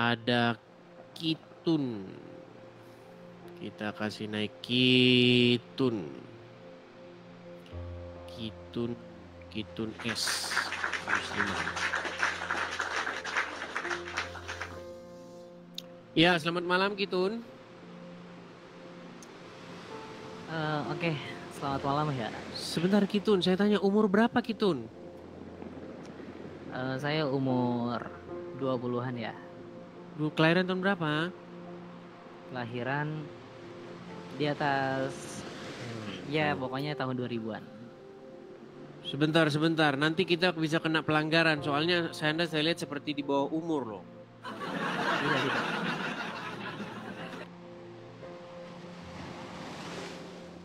Ada Kitun. Kita kasih naik Kitun. Kitun S. Muslimah. Ya, selamat malam Kitun. Oke, selamat malam ya. Sebentar Kitun, saya tanya umur berapa Kitun? Saya umur 20-an ya. Kelahiran tahun berapa? Kelahiran di atas ya pokoknya tahun 2000-an. Sebentar. Nanti kita bisa kena pelanggaran. Soalnya saya lihat seperti di bawah umur loh. Tidak.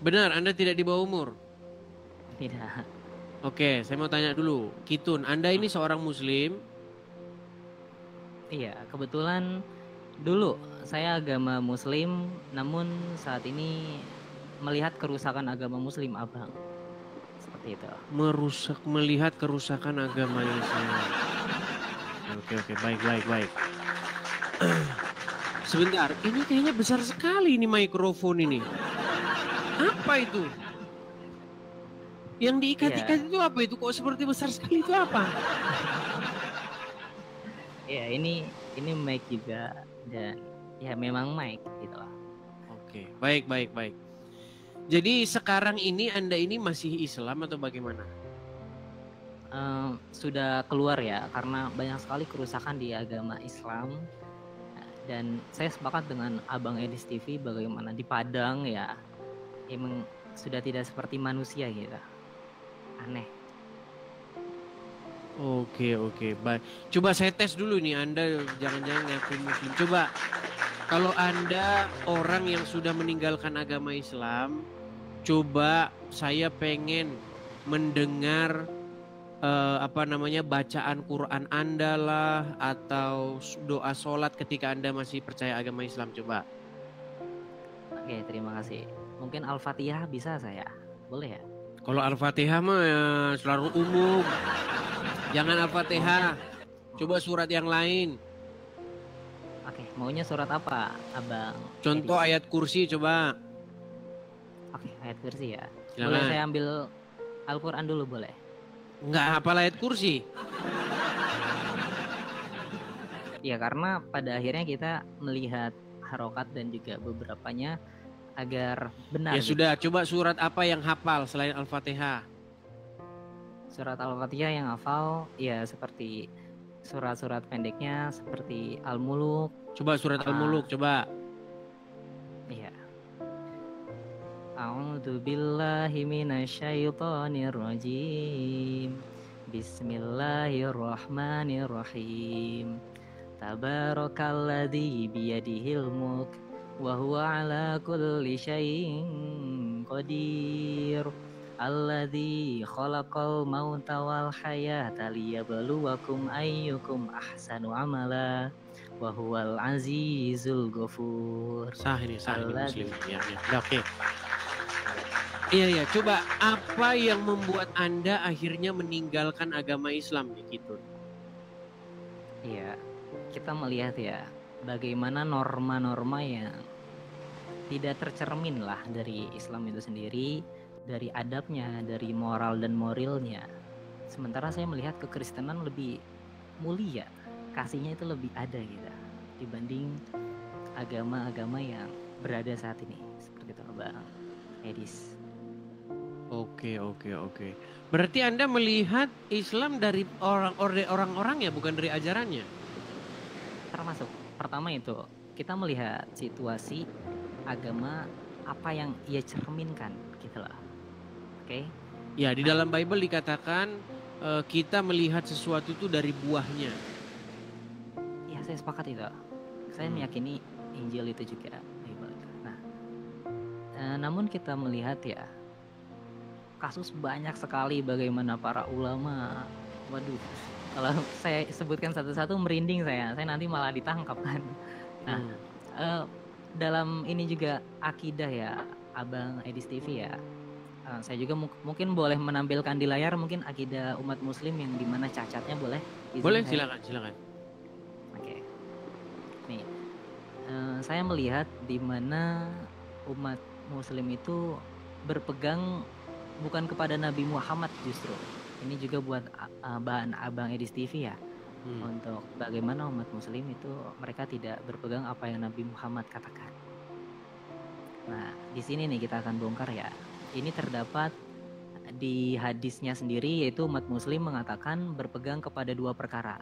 Benar, Anda tidak di bawah umur? Tidak. Oke, saya mau tanya dulu. Kitun, Anda ini seorang muslim? Iya, kebetulan dulu saya agama muslim, namun saat ini melihat kerusakan agama muslim, Abang. Seperti itu. Melihat kerusakan agama Islam. Oke, baik. Sebentar, ini kayaknya besar sekali ini mikrofon ini. Apa itu? Yang diikat-ikat itu apa itu? Kok seperti besar sekali itu apa? Ya, ini mic juga dan ya memang mic gitu lah. Oke, baik. Jadi sekarang ini Anda ini masih Islam atau bagaimana? Sudah keluar ya, karena banyak sekali kerusakan di agama Islam. Dan saya sepakat dengan Abang Edis TV bagaimana di Padang ya, emang sudah tidak seperti manusia gitu. Aneh. Oke, baik. Coba saya tes dulu nih, Anda jangan-jangan ngaku muslim. Coba, kalau Anda orang yang sudah meninggalkan agama Islam, coba saya pengen mendengar bacaan Quran Anda lah, atau doa sholat ketika Anda masih percaya agama Islam, coba. Oke, terima kasih. Mungkin Al-Fatihah bisa saya? Boleh ya? Kalau Al-Fatihah mah ya, selalu umum. Jangan Al-Fatihah. Coba surat yang lain. Oke, maunya surat apa, Abang? Contoh Edis? Ayat kursi coba. Oke, ayat kursi ya. Silakan. Boleh saya ambil Al-Quran dulu boleh? Nggak hafal ayat kursi. Ya, karena pada akhirnya kita melihat harokat dan juga beberapanya agar benar. Ya gitu. Sudah, coba surat apa yang hafal selain Al-Fatihah? Surat Al-Fatihah yang hafal ya seperti surat-surat pendeknya seperti Al-Muluk. Coba surat Al-Muluk, coba. Iya. A'udzu billahi minasyaitonir rajim. Bismillahirrahmanirrahim. Tabarakalladzi biyadihil mulk wa huwa ala kulli syai'in qadir. Alladzi khalaqal mauta wal hayata liyabluwakum ayyukum ahsanu amala wa huwal azizul ghafur. Sah ini muslim. Ya. Oke. Iya, coba apa yang membuat Anda akhirnya meninggalkan agama Islam gitu? Iya, kita melihat ya bagaimana norma-norma yang tidak tercermin lah dari Islam itu sendiri, dari adabnya, dari moral dan moralnya. Sementara saya melihat kekristenan lebih mulia, kasihnya itu lebih ada gitu dibanding agama-agama yang berada saat ini. Seperti itu, Bang Edis. Oke. Berarti Anda melihat Islam dari orang-orang ya, bukan dari ajarannya? Termasuk pertama itu kita melihat situasi agama apa yang ia cerminkan gitu lah. Oke. Ya, di dalam Bible dikatakan kita melihat sesuatu itu dari buahnya. Ya, saya sepakat itu. Saya meyakini Injil itu juga Bible. Nah, namun kita melihat ya kasus banyak sekali bagaimana para ulama, waduh, kalau saya sebutkan satu-satu merinding saya nanti malah ditangkap kan. Nah, dalam ini juga akidah ya, Abang Edis TV ya. Saya juga mungkin boleh menampilkan di layar mungkin akidah umat muslim yang dimana cacatnya boleh? Boleh, silakan. Oke. Nih, saya melihat di mana umat Muslim itu berpegang bukan kepada Nabi Muhammad justru. Ini juga buat bahan Abang Edis TV ya. Untuk bagaimana umat Muslim itu mereka tidak berpegang apa yang Nabi Muhammad katakan. Nah, di sini nih kita akan bongkar ya. Ini terdapat di hadisnya sendiri, yaitu umat Muslim mengatakan berpegang kepada dua perkara,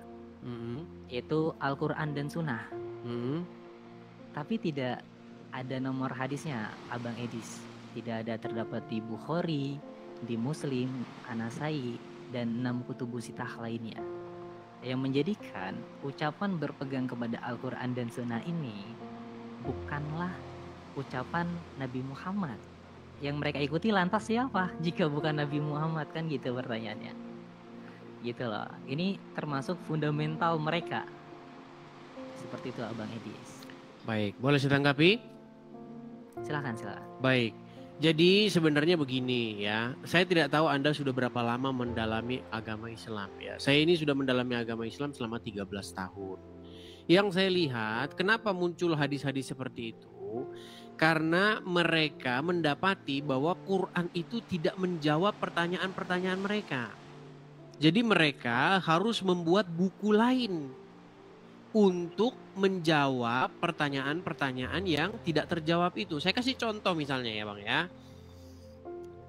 yaitu Al-Quran dan Sunnah. Tapi tidak ada nomor hadisnya, Abang Edis. Tidak ada terdapat di Bukhari, di Muslim, An-Nasai, dan 6 kutubu sitah lainnya. Yang menjadikan ucapan berpegang kepada Al-Quran dan Sunnah ini bukanlah ucapan Nabi Muhammad. Yang mereka ikuti lantas siapa jika bukan Nabi Muhammad, kan gitu pertanyaannya. Gitu loh. Ini termasuk fundamental mereka. Seperti itu Abang Edis. Baik, boleh saya tanggapi? Silakan. Baik. Jadi sebenarnya begini ya, saya tidak tahu Anda sudah berapa lama mendalami agama Islam ya. Saya ini sudah mendalami agama Islam selama 13 tahun. Yang saya lihat, kenapa muncul hadis-hadis seperti itu? Karena mereka mendapati bahwa Quran itu tidak menjawab pertanyaan-pertanyaan mereka. Jadi mereka harus membuat buku lain untuk menjawab pertanyaan-pertanyaan yang tidak terjawab itu. Saya kasih contoh misalnya ya Bang ya.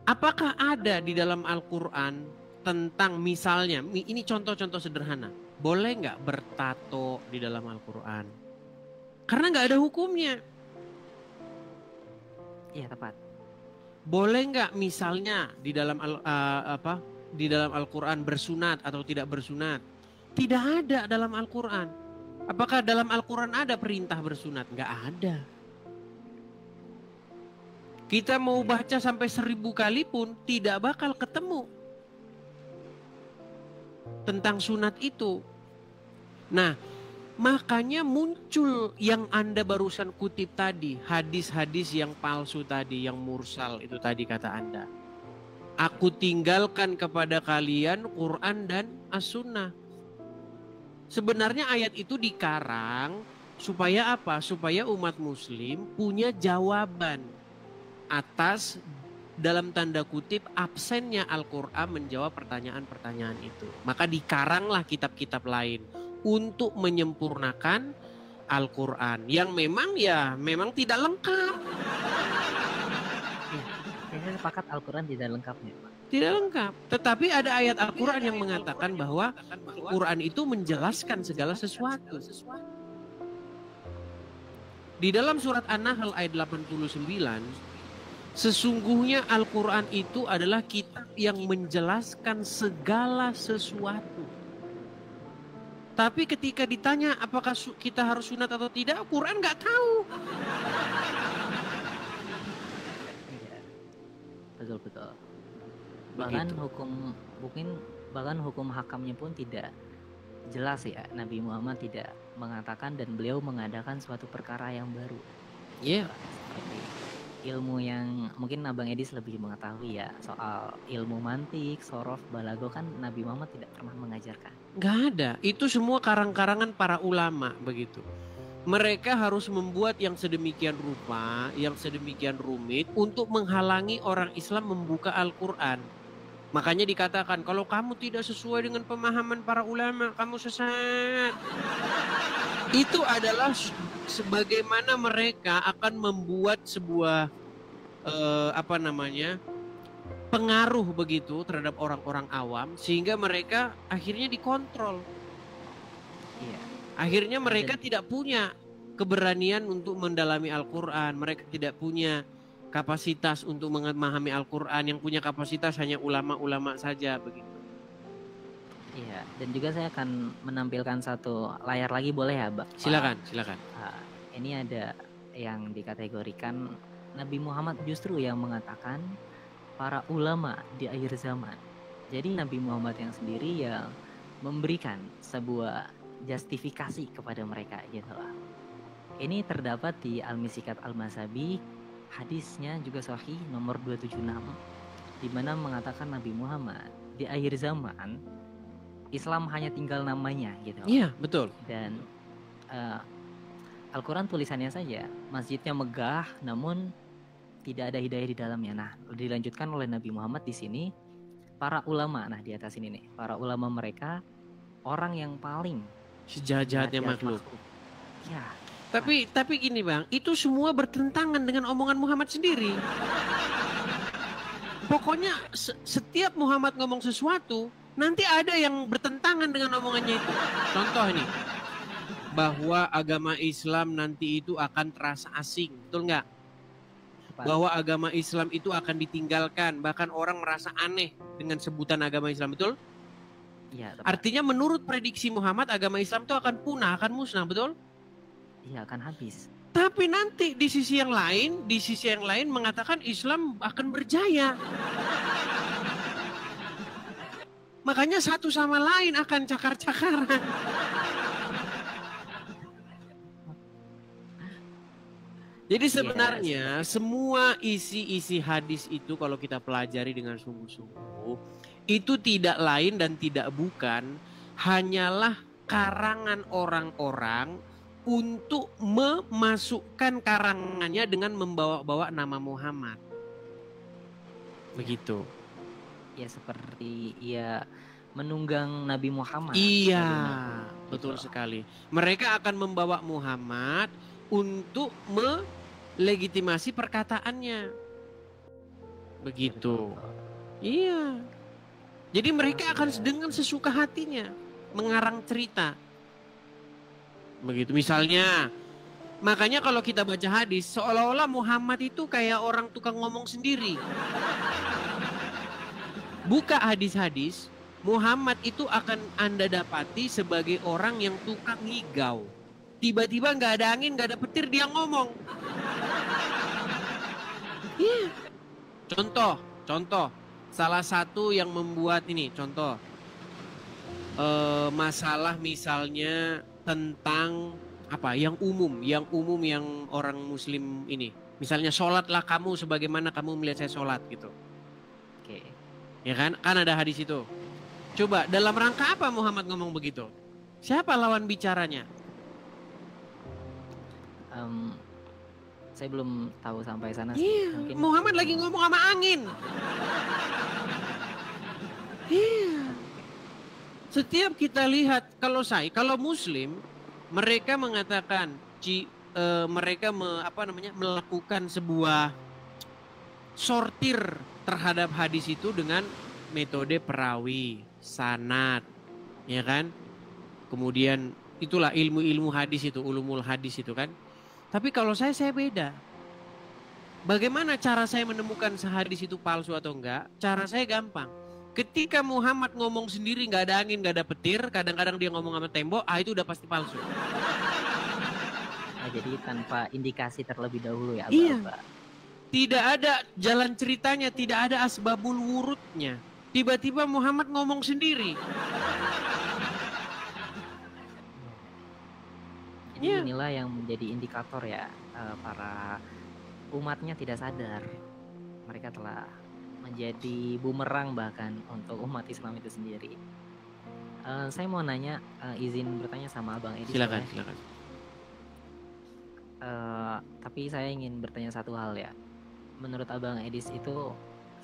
Apakah ada di dalam Al-Quran tentang misalnya, ini contoh-contoh sederhana. Boleh nggak bertato di dalam Al-Quran? Karena nggak ada hukumnya. Iya tepat. Boleh nggak misalnya di dalam di dalam Al-Quran bersunat atau tidak bersunat? Tidak ada dalam Al-Quran. Apakah dalam Al-Quran ada perintah bersunat? Nggak ada. Kita mau baca sampai 1000 kali pun tidak bakal ketemu tentang sunat itu. Nah, makanya muncul yang Anda barusan kutip tadi, hadis-hadis yang palsu tadi, yang mursal itu tadi kata Anda. Aku tinggalkan kepada kalian Quran dan As-Sunnah. Sebenarnya ayat itu dikarang supaya apa? Supaya umat Muslim punya jawaban atas dalam tanda kutip absennya Al-Quran menjawab pertanyaan-pertanyaan itu. Maka dikaranglah kitab-kitab lain untuk menyempurnakan Al-Quran yang memang tidak lengkap. Saya sepakat Al-Quran tidak lengkap ya Pak. Tidak lengkap. Tetapi ada ayat Al-Quran yang mengatakan bahwa Al-Quran itu menjelaskan segala sesuatu. Di dalam surat An-Nahl ayat 89, sesungguhnya Al-Quran itu adalah kitab yang menjelaskan segala sesuatu. Tapi ketika ditanya apakah kita harus sunat atau tidak, Al-Quran nggak tahu. Betul. Bahkan hukum hakamnya pun tidak jelas ya. Nabi Muhammad tidak mengatakan dan beliau mengadakan suatu perkara yang baru. Iya. Seperti ilmu yang mungkin Abang Edis lebih mengetahui ya, soal ilmu mantik, sorof, balago kan Nabi Muhammad tidak pernah mengajarkan. Nggak ada. Itu semua karang-karangan para ulama begitu. Mereka harus membuat yang sedemikian rupa, yang sedemikian rumit untuk menghalangi orang Islam membuka Al-Quran. Makanya dikatakan kalau kamu tidak sesuai dengan pemahaman para ulama, kamu sesat. Itu adalah sebagaimana mereka akan membuat sebuah pengaruh begitu terhadap orang-orang awam sehingga mereka akhirnya dikontrol. Iya. Akhirnya mereka tidak punya keberanian untuk mendalami Al-Quran. Mereka tidak punya kapasitas untuk memahami Al-Quran. Yang punya kapasitas hanya ulama-ulama saja begitu. Iya, dan juga saya akan menampilkan satu layar lagi, boleh ya, Mbak? Silakan. Ini ada yang dikategorikan Nabi Muhammad justru yang mengatakan para ulama di akhir zaman. Jadi Nabi Muhammad yang sendiri yang memberikan sebuah justifikasi kepada mereka gitu lah. Ini terdapat di Al-Misikat Al-Masabi, hadisnya juga sahih nomor 276, di mana mengatakan Nabi Muhammad di akhir zaman Islam hanya tinggal namanya gitu. Iya, betul. Dan Al-Quran tulisannya saja, masjidnya megah, namun tidak ada hidayah di dalamnya. Nah, dilanjutkan oleh Nabi Muhammad di sini, para ulama, nah di atas ini nih, para ulama mereka orang yang paling Sejahat-jahatnya jahat makhluk. Ya. Tapi gini Bang, itu semua bertentangan dengan omongan Muhammad sendiri. Pokoknya setiap Muhammad ngomong sesuatu, nanti ada yang bertentangan dengan omongannya itu. Contoh nih, bahwa agama Islam nanti itu akan terasa asing, betul nggak? Bahwa agama Islam itu akan ditinggalkan, bahkan orang merasa aneh dengan sebutan agama Islam, betul? Iya. Artinya menurut prediksi Muhammad, agama Islam itu akan punah, akan musnah, betul? Iya, akan habis. Tapi nanti di sisi yang lain mengatakan Islam akan berjaya. Makanya satu sama lain akan cakar-cakaran. Jadi sebenarnya semua isi-isi hadis itu kalau kita pelajari dengan sungguh-sungguh, itu tidak lain dan tidak bukan hanyalah karangan orang-orang untuk memasukkan karangannya dengan membawa-bawa nama Muhammad. Begitu. Ya seperti ya menunggang Nabi Muhammad. Iya, betul sekali. Mereka akan membawa Muhammad untuk melegitimasi perkataannya. Begitu. Iya. Jadi mereka akan dengan sesuka hatinya mengarang cerita. Begitu. Misalnya, makanya kalau kita baca hadis, seolah-olah Muhammad itu kayak orang tukang ngomong sendiri. Buka hadis-hadis, Muhammad itu akan Anda dapati sebagai orang yang tukang ngigau. Tiba-tiba nggak ada angin, nggak ada petir, dia ngomong. Yeah. Contoh, salah satu yang membuat ini, contoh, masalah misalnya tentang apa? Yang umum yang orang Muslim ini, misalnya sholatlah kamu sebagaimana kamu melihat saya sholat gitu. Oke. Ya kan ada hadis itu. Coba dalam rangka apa Muhammad ngomong begitu? Siapa lawan bicaranya? Saya belum tahu sampai sana. Mungkin Muhammad lagi ngomong sama angin. Setiap kita lihat, kalau Muslim, mereka mengatakan mereka melakukan sebuah sortir terhadap hadis itu dengan metode perawi, sanad, ya kan? Kemudian itulah ilmu-ilmu hadis itu, ulumul hadis itu kan. Tapi kalau saya beda. Bagaimana cara saya menemukan sehadis itu palsu atau enggak? Cara saya gampang. Ketika Muhammad ngomong sendiri nggak ada angin, nggak ada petir, kadang-kadang dia ngomong sama tembok, itu udah pasti palsu. Nah, jadi tanpa indikasi terlebih dahulu ya. Iya. Tidak ada jalan ceritanya, tidak ada asbabul wurudnya. Tiba-tiba Muhammad ngomong sendiri. Jadi inilah yang menjadi indikator ya, para umatnya tidak sadar mereka telah menjadi bumerang bahkan untuk umat Islam itu sendiri. Saya mau nanya, izin bertanya sama Abang Edi. Silakan. Tapi saya ingin bertanya satu hal ya. Menurut Abang Edis itu,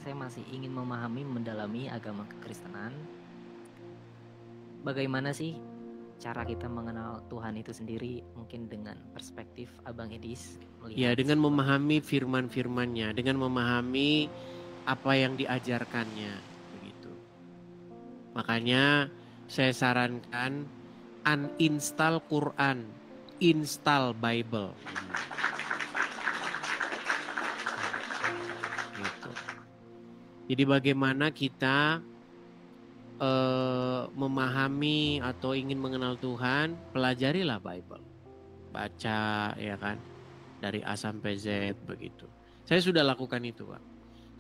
saya masih ingin memahami, mendalami agama kekristenan. Bagaimana sih cara kita mengenal Tuhan itu sendiri, mungkin dengan perspektif Abang Edis? Ya, dengan memahami firman-firmannya, dengan memahami apa yang diajarkannya, begitu. Makanya saya sarankan uninstall Quran, install Bible. Gitu. Jadi bagaimana kita memahami atau ingin mengenal Tuhan, pelajarilah Bible. Baca, ya kan, dari A sampai Z begitu. Saya sudah lakukan itu, Pak.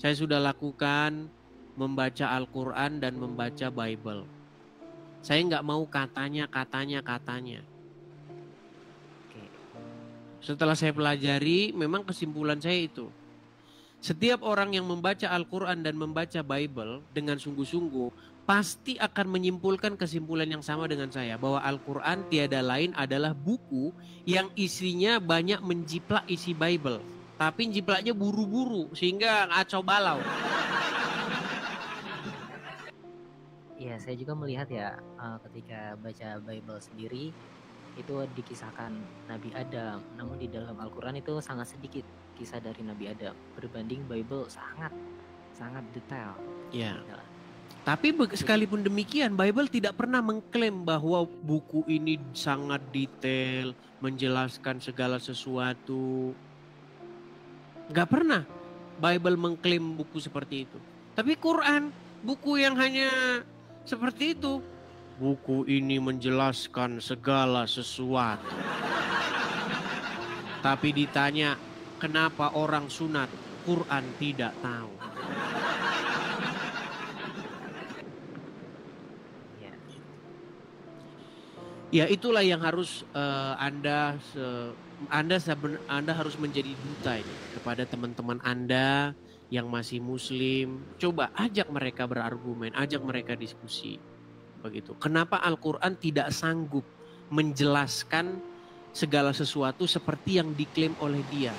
Saya sudah lakukan membaca Al-Quran dan membaca Bible. Saya nggak mau katanya. Setelah saya pelajari, memang kesimpulan saya itu. Setiap orang yang membaca Al-Quran dan membaca Bible dengan sungguh-sungguh pasti akan menyimpulkan kesimpulan yang sama dengan saya, bahwa Al-Quran tiada lain adalah buku yang isinya banyak menjiplak isi Bible, tapi jiplaknya buru-buru sehingga ngacau balau. Iya, saya juga melihat ya, ketika baca Bible sendiri itu dikisahkan Nabi Adam, namun di dalam Al-Quran itu sangat sedikit kisah dari Nabi Adam berbanding Bible sangat detail. Ya. Ya. Tapi sekalipun demikian, Bible tidak pernah mengklaim bahwa buku ini sangat detail, menjelaskan segala sesuatu. Gak pernah Bible mengklaim buku seperti itu. Tapi Quran, buku yang hanya seperti itu. Buku ini menjelaskan segala sesuatu. Tapi ditanya, kenapa orang sunat? Quran tidak tahu. Ya itulah yang harus Anda harus menjadi duta ini kepada teman-teman Anda yang masih Muslim. Coba ajak mereka berargumen, ajak mereka diskusi. Begitu. Kenapa Al-Quran tidak sanggup menjelaskan segala sesuatu seperti yang diklaim oleh dia?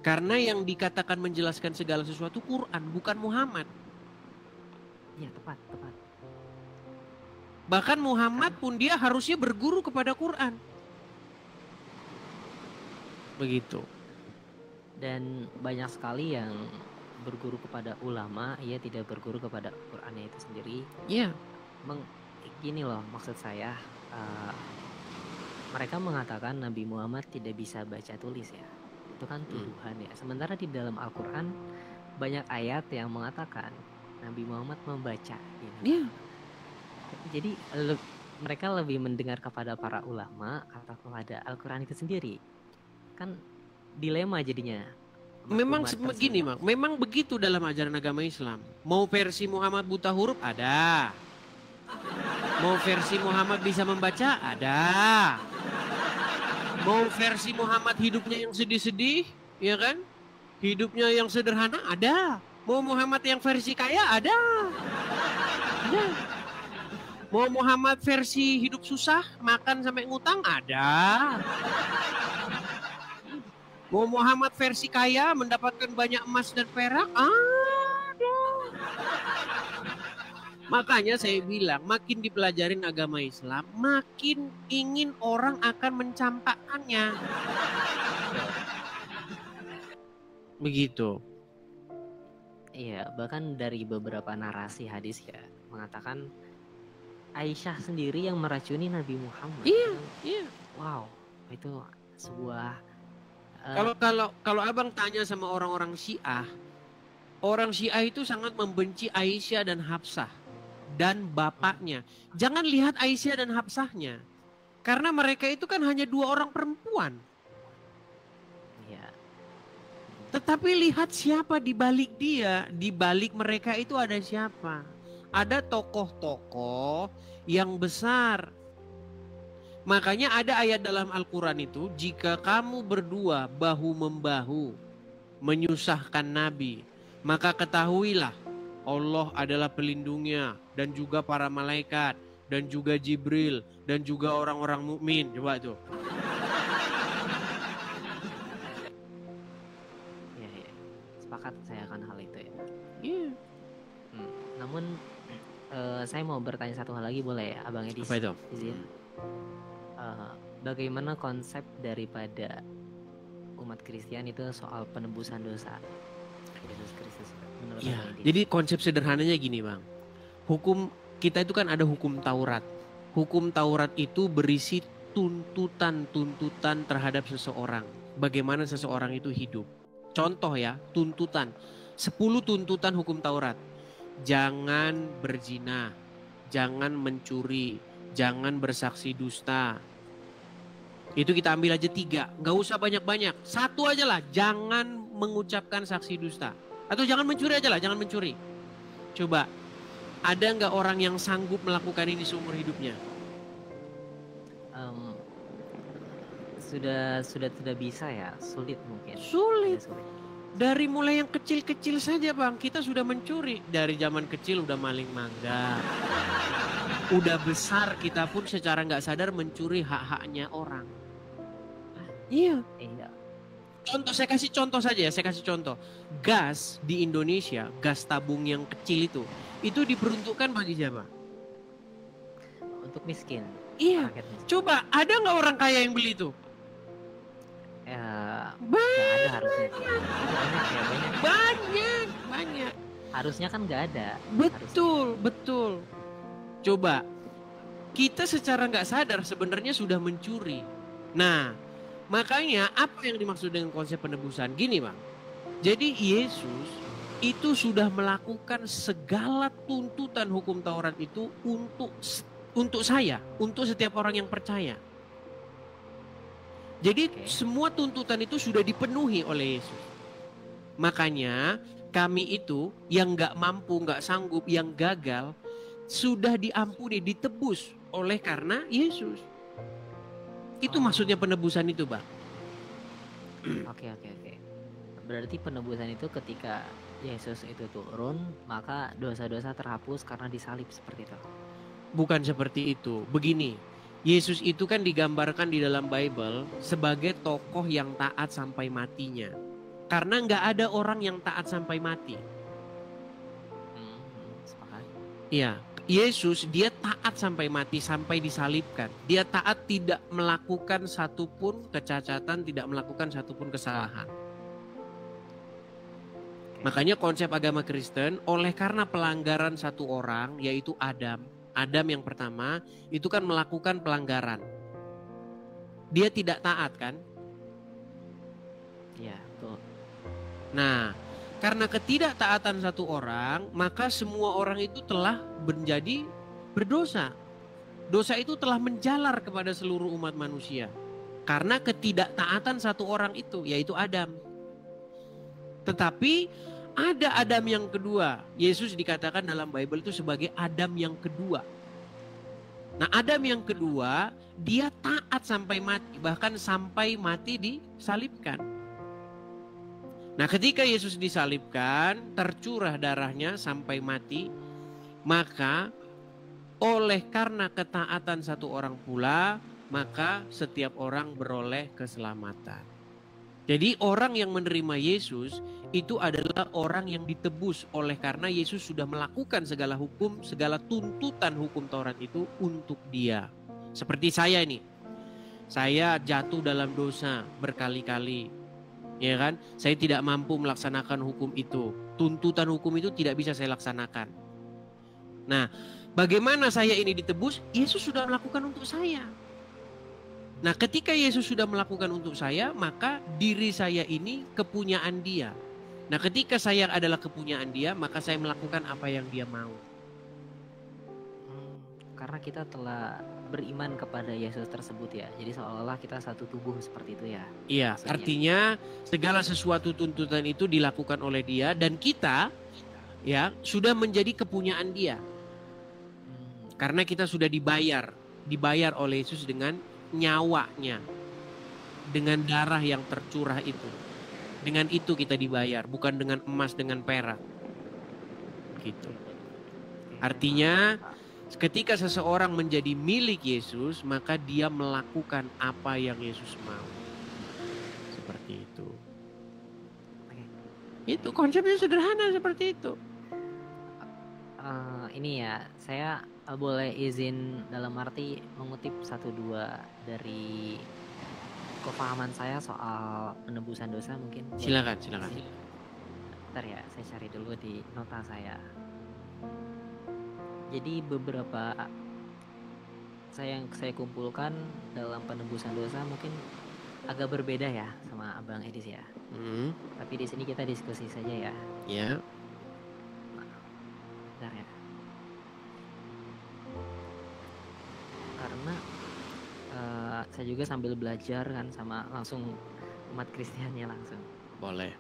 Karena yang dikatakan menjelaskan segala sesuatu Quran, bukan Muhammad. Iya, tepat. Bahkan Muhammad pun dia harusnya berguru kepada Quran. Begitu. Dan banyak sekali yang berguru kepada ulama, ia tidak berguru kepada Qurannya itu sendiri. Iya. Gini loh maksud saya, mereka mengatakan Nabi Muhammad tidak bisa baca tulis ya. Itu kan tuduhan ya. Sementara di dalam Al-Quran banyak ayat yang mengatakan Nabi Muhammad membaca. Iya. Jadi mereka lebih mendengar kepada para ulama atau kepada Al-Quran itu sendiri. Kan dilema jadinya. Memang begini, memang begitu dalam ajaran agama Islam. Mau versi Muhammad buta huruf ada. Mau versi Muhammad bisa membaca ada. Mau versi Muhammad hidupnya yang sedih-sedih, ya kan? Hidupnya yang sederhana ada. Mau Muhammad yang versi kaya ada. Ada. Mau Muhammad versi hidup susah, makan sampai ngutang ada. Mau Muhammad versi kaya mendapatkan banyak emas dan perak? Ada. Makanya saya bilang makin dipelajarin agama Islam, makin ingin orang akan mencampakkannya. Begitu. Iya, bahkan dari beberapa narasi hadis ya mengatakan Aisyah sendiri yang meracuni Nabi Muhammad. Iya. Wow, itu sebuah Kalau abang tanya sama orang-orang Syiah itu sangat membenci Aisyah dan Hafsah dan bapaknya. Jangan lihat Aisyah dan Hafsahnya, karena mereka itu kan hanya 2 orang perempuan. Ya. Tetapi lihat siapa di balik dia, di balik mereka itu ada siapa? Ada tokoh-tokoh yang besar. Makanya ada ayat dalam Al-Quran itu, jika kamu berdua bahu-membahu menyusahkan Nabi, maka ketahuilah Allah adalah pelindungnya dan juga para malaikat dan juga Jibril dan juga orang-orang mukmin. Coba tuh. Ya. Sepakat saya akan hal itu ya. Iya. Namun saya mau bertanya satu hal lagi boleh ya, Abang Edis? Apa itu? Bagaimana konsep daripada umat Kristen itu soal penebusan dosa Yesus Kristus menurut ya, jadi konsep sederhananya gini Bang, hukum kita itu kan ada hukum Taurat. Hukum Taurat itu berisi tuntutan terhadap seseorang, bagaimana seseorang itu hidup. Contoh ya, tuntutan 10 tuntutan hukum Taurat. Jangan berzina, jangan mencuri, jangan bersaksi dusta. Itu kita ambil aja 3, gak usah banyak-banyak. 1 aja lah, jangan mengucapkan saksi dusta. Atau jangan mencuri aja lah, jangan mencuri. Coba, ada gak orang yang sanggup melakukan ini seumur hidupnya? Sudah bisa ya, sulit mungkin. Sulit. Dari mulai yang kecil-kecil saja Bang, kita sudah mencuri. Dari zaman kecil udah maling mangga. Udah besar kita pun secara nggak sadar mencuri hak-haknya orang. Iya. Iya. Contoh, saya kasih contoh saja ya, saya kasih contoh. Gas di Indonesia, gas tabung yang kecil itu diperuntukkan bagi siapa? Untuk miskin. Iya. Rakyat miskin. Coba, ada nggak orang kaya yang beli itu? Ya, nggak ada harusnya. Banyak ya, banyak. Banyak. Harusnya kan nggak ada. Betul, betul. Coba, kita secara nggak sadar sebenarnya sudah mencuri. Nah, makanya apa yang dimaksud dengan konsep penebusan? Gini Bang, jadi Yesus itu sudah melakukan segala tuntutan hukum Taurat itu untuk saya, untuk setiap orang yang percaya. Jadi semua tuntutan itu sudah dipenuhi oleh Yesus. Makanya kami itu yang nggak mampu, nggak sanggup, yang gagal sudah diampuni, ditebus oleh karena Yesus. Itu maksudnya penebusan itu, Bang. Oke. Berarti penebusan itu ketika Yesus itu turun, maka dosa-dosa terhapus karena disalib, seperti itu. Bukan seperti itu. Begini. Yesus itu kan digambarkan di dalam Bible sebagai tokoh yang taat sampai matinya. Karena nggak ada orang yang taat sampai mati. Sepakat. Iya, Yesus dia taat sampai mati, sampai disalibkan. Dia taat, tidak melakukan satupun kecacatan, tidak melakukan satupun kesalahan. Makanya konsep agama Kristen, oleh karena pelanggaran satu orang, yaitu Adam yang pertama itu kan melakukan pelanggaran. Dia tidak taat kan? Iya, betul. Nah, karena ketidaktaatan satu orang, maka semua orang itu telah menjadi berdosa. Dosa itu telah menjalar kepada seluruh umat manusia. Karena ketidaktaatan satu orang itu, yaitu Adam. Tetapi ada Adam yang kedua. Yesus dikatakan dalam Bible itu sebagai Adam yang kedua. Nah, Adam yang kedua, dia taat sampai mati, bahkan sampai mati disalibkan. Nah, ketika Yesus disalibkan, tercurah darahnya sampai mati, maka oleh karena ketaatan satu orang pula, maka setiap orang beroleh keselamatan. Jadi orang yang menerima Yesus itu adalah orang yang ditebus oleh karena Yesus sudah melakukan segala hukum, segala tuntutan hukum Taurat itu untuk dia. Seperti saya ini. Saya jatuh dalam dosa berkali-kali. Ya kan? Saya tidak mampu melaksanakan hukum itu. Tuntutan hukum itu tidak bisa saya laksanakan. Nah, bagaimana saya ini ditebus? Yesus sudah melakukan untuk saya. Nah, ketika Yesus sudah melakukan untuk saya, maka diri saya ini kepunyaan Dia. Nah, ketika saya adalah kepunyaan Dia, maka saya melakukan apa yang Dia mau. Karena kita telah beriman kepada Yesus tersebut ya. Jadi seolah-olah kita satu tubuh seperti itu ya. Iya, maksudnya. Artinya segala sesuatu tuntutan itu dilakukan oleh Dia dan kita ya sudah menjadi kepunyaan Dia. Karena kita sudah dibayar oleh Yesus dengan nyawanya, dengan darah yang tercurah itu. Dengan itu kita dibayar, bukan dengan emas, dengan perak. Gitu. Artinya ketika seseorang menjadi milik Yesus, maka dia melakukan apa yang Yesus mau. Seperti itu. Itu konsepnya sederhana seperti itu. Ini ya, saya boleh izin dalam arti mengutip 1-2 dari kepahaman saya soal penebusan dosa mungkin. Silakan. Bentar ya, saya cari dulu di nota saya. Jadi beberapa yang saya kumpulkan dalam penebusan dosa mungkin agak berbeda ya sama Abang Edis ya. Tapi di sini kita diskusi saja ya. Ya. Bentar ya. Karena saya juga sambil belajar kan sama langsung umat Kristiannya langsung. Boleh.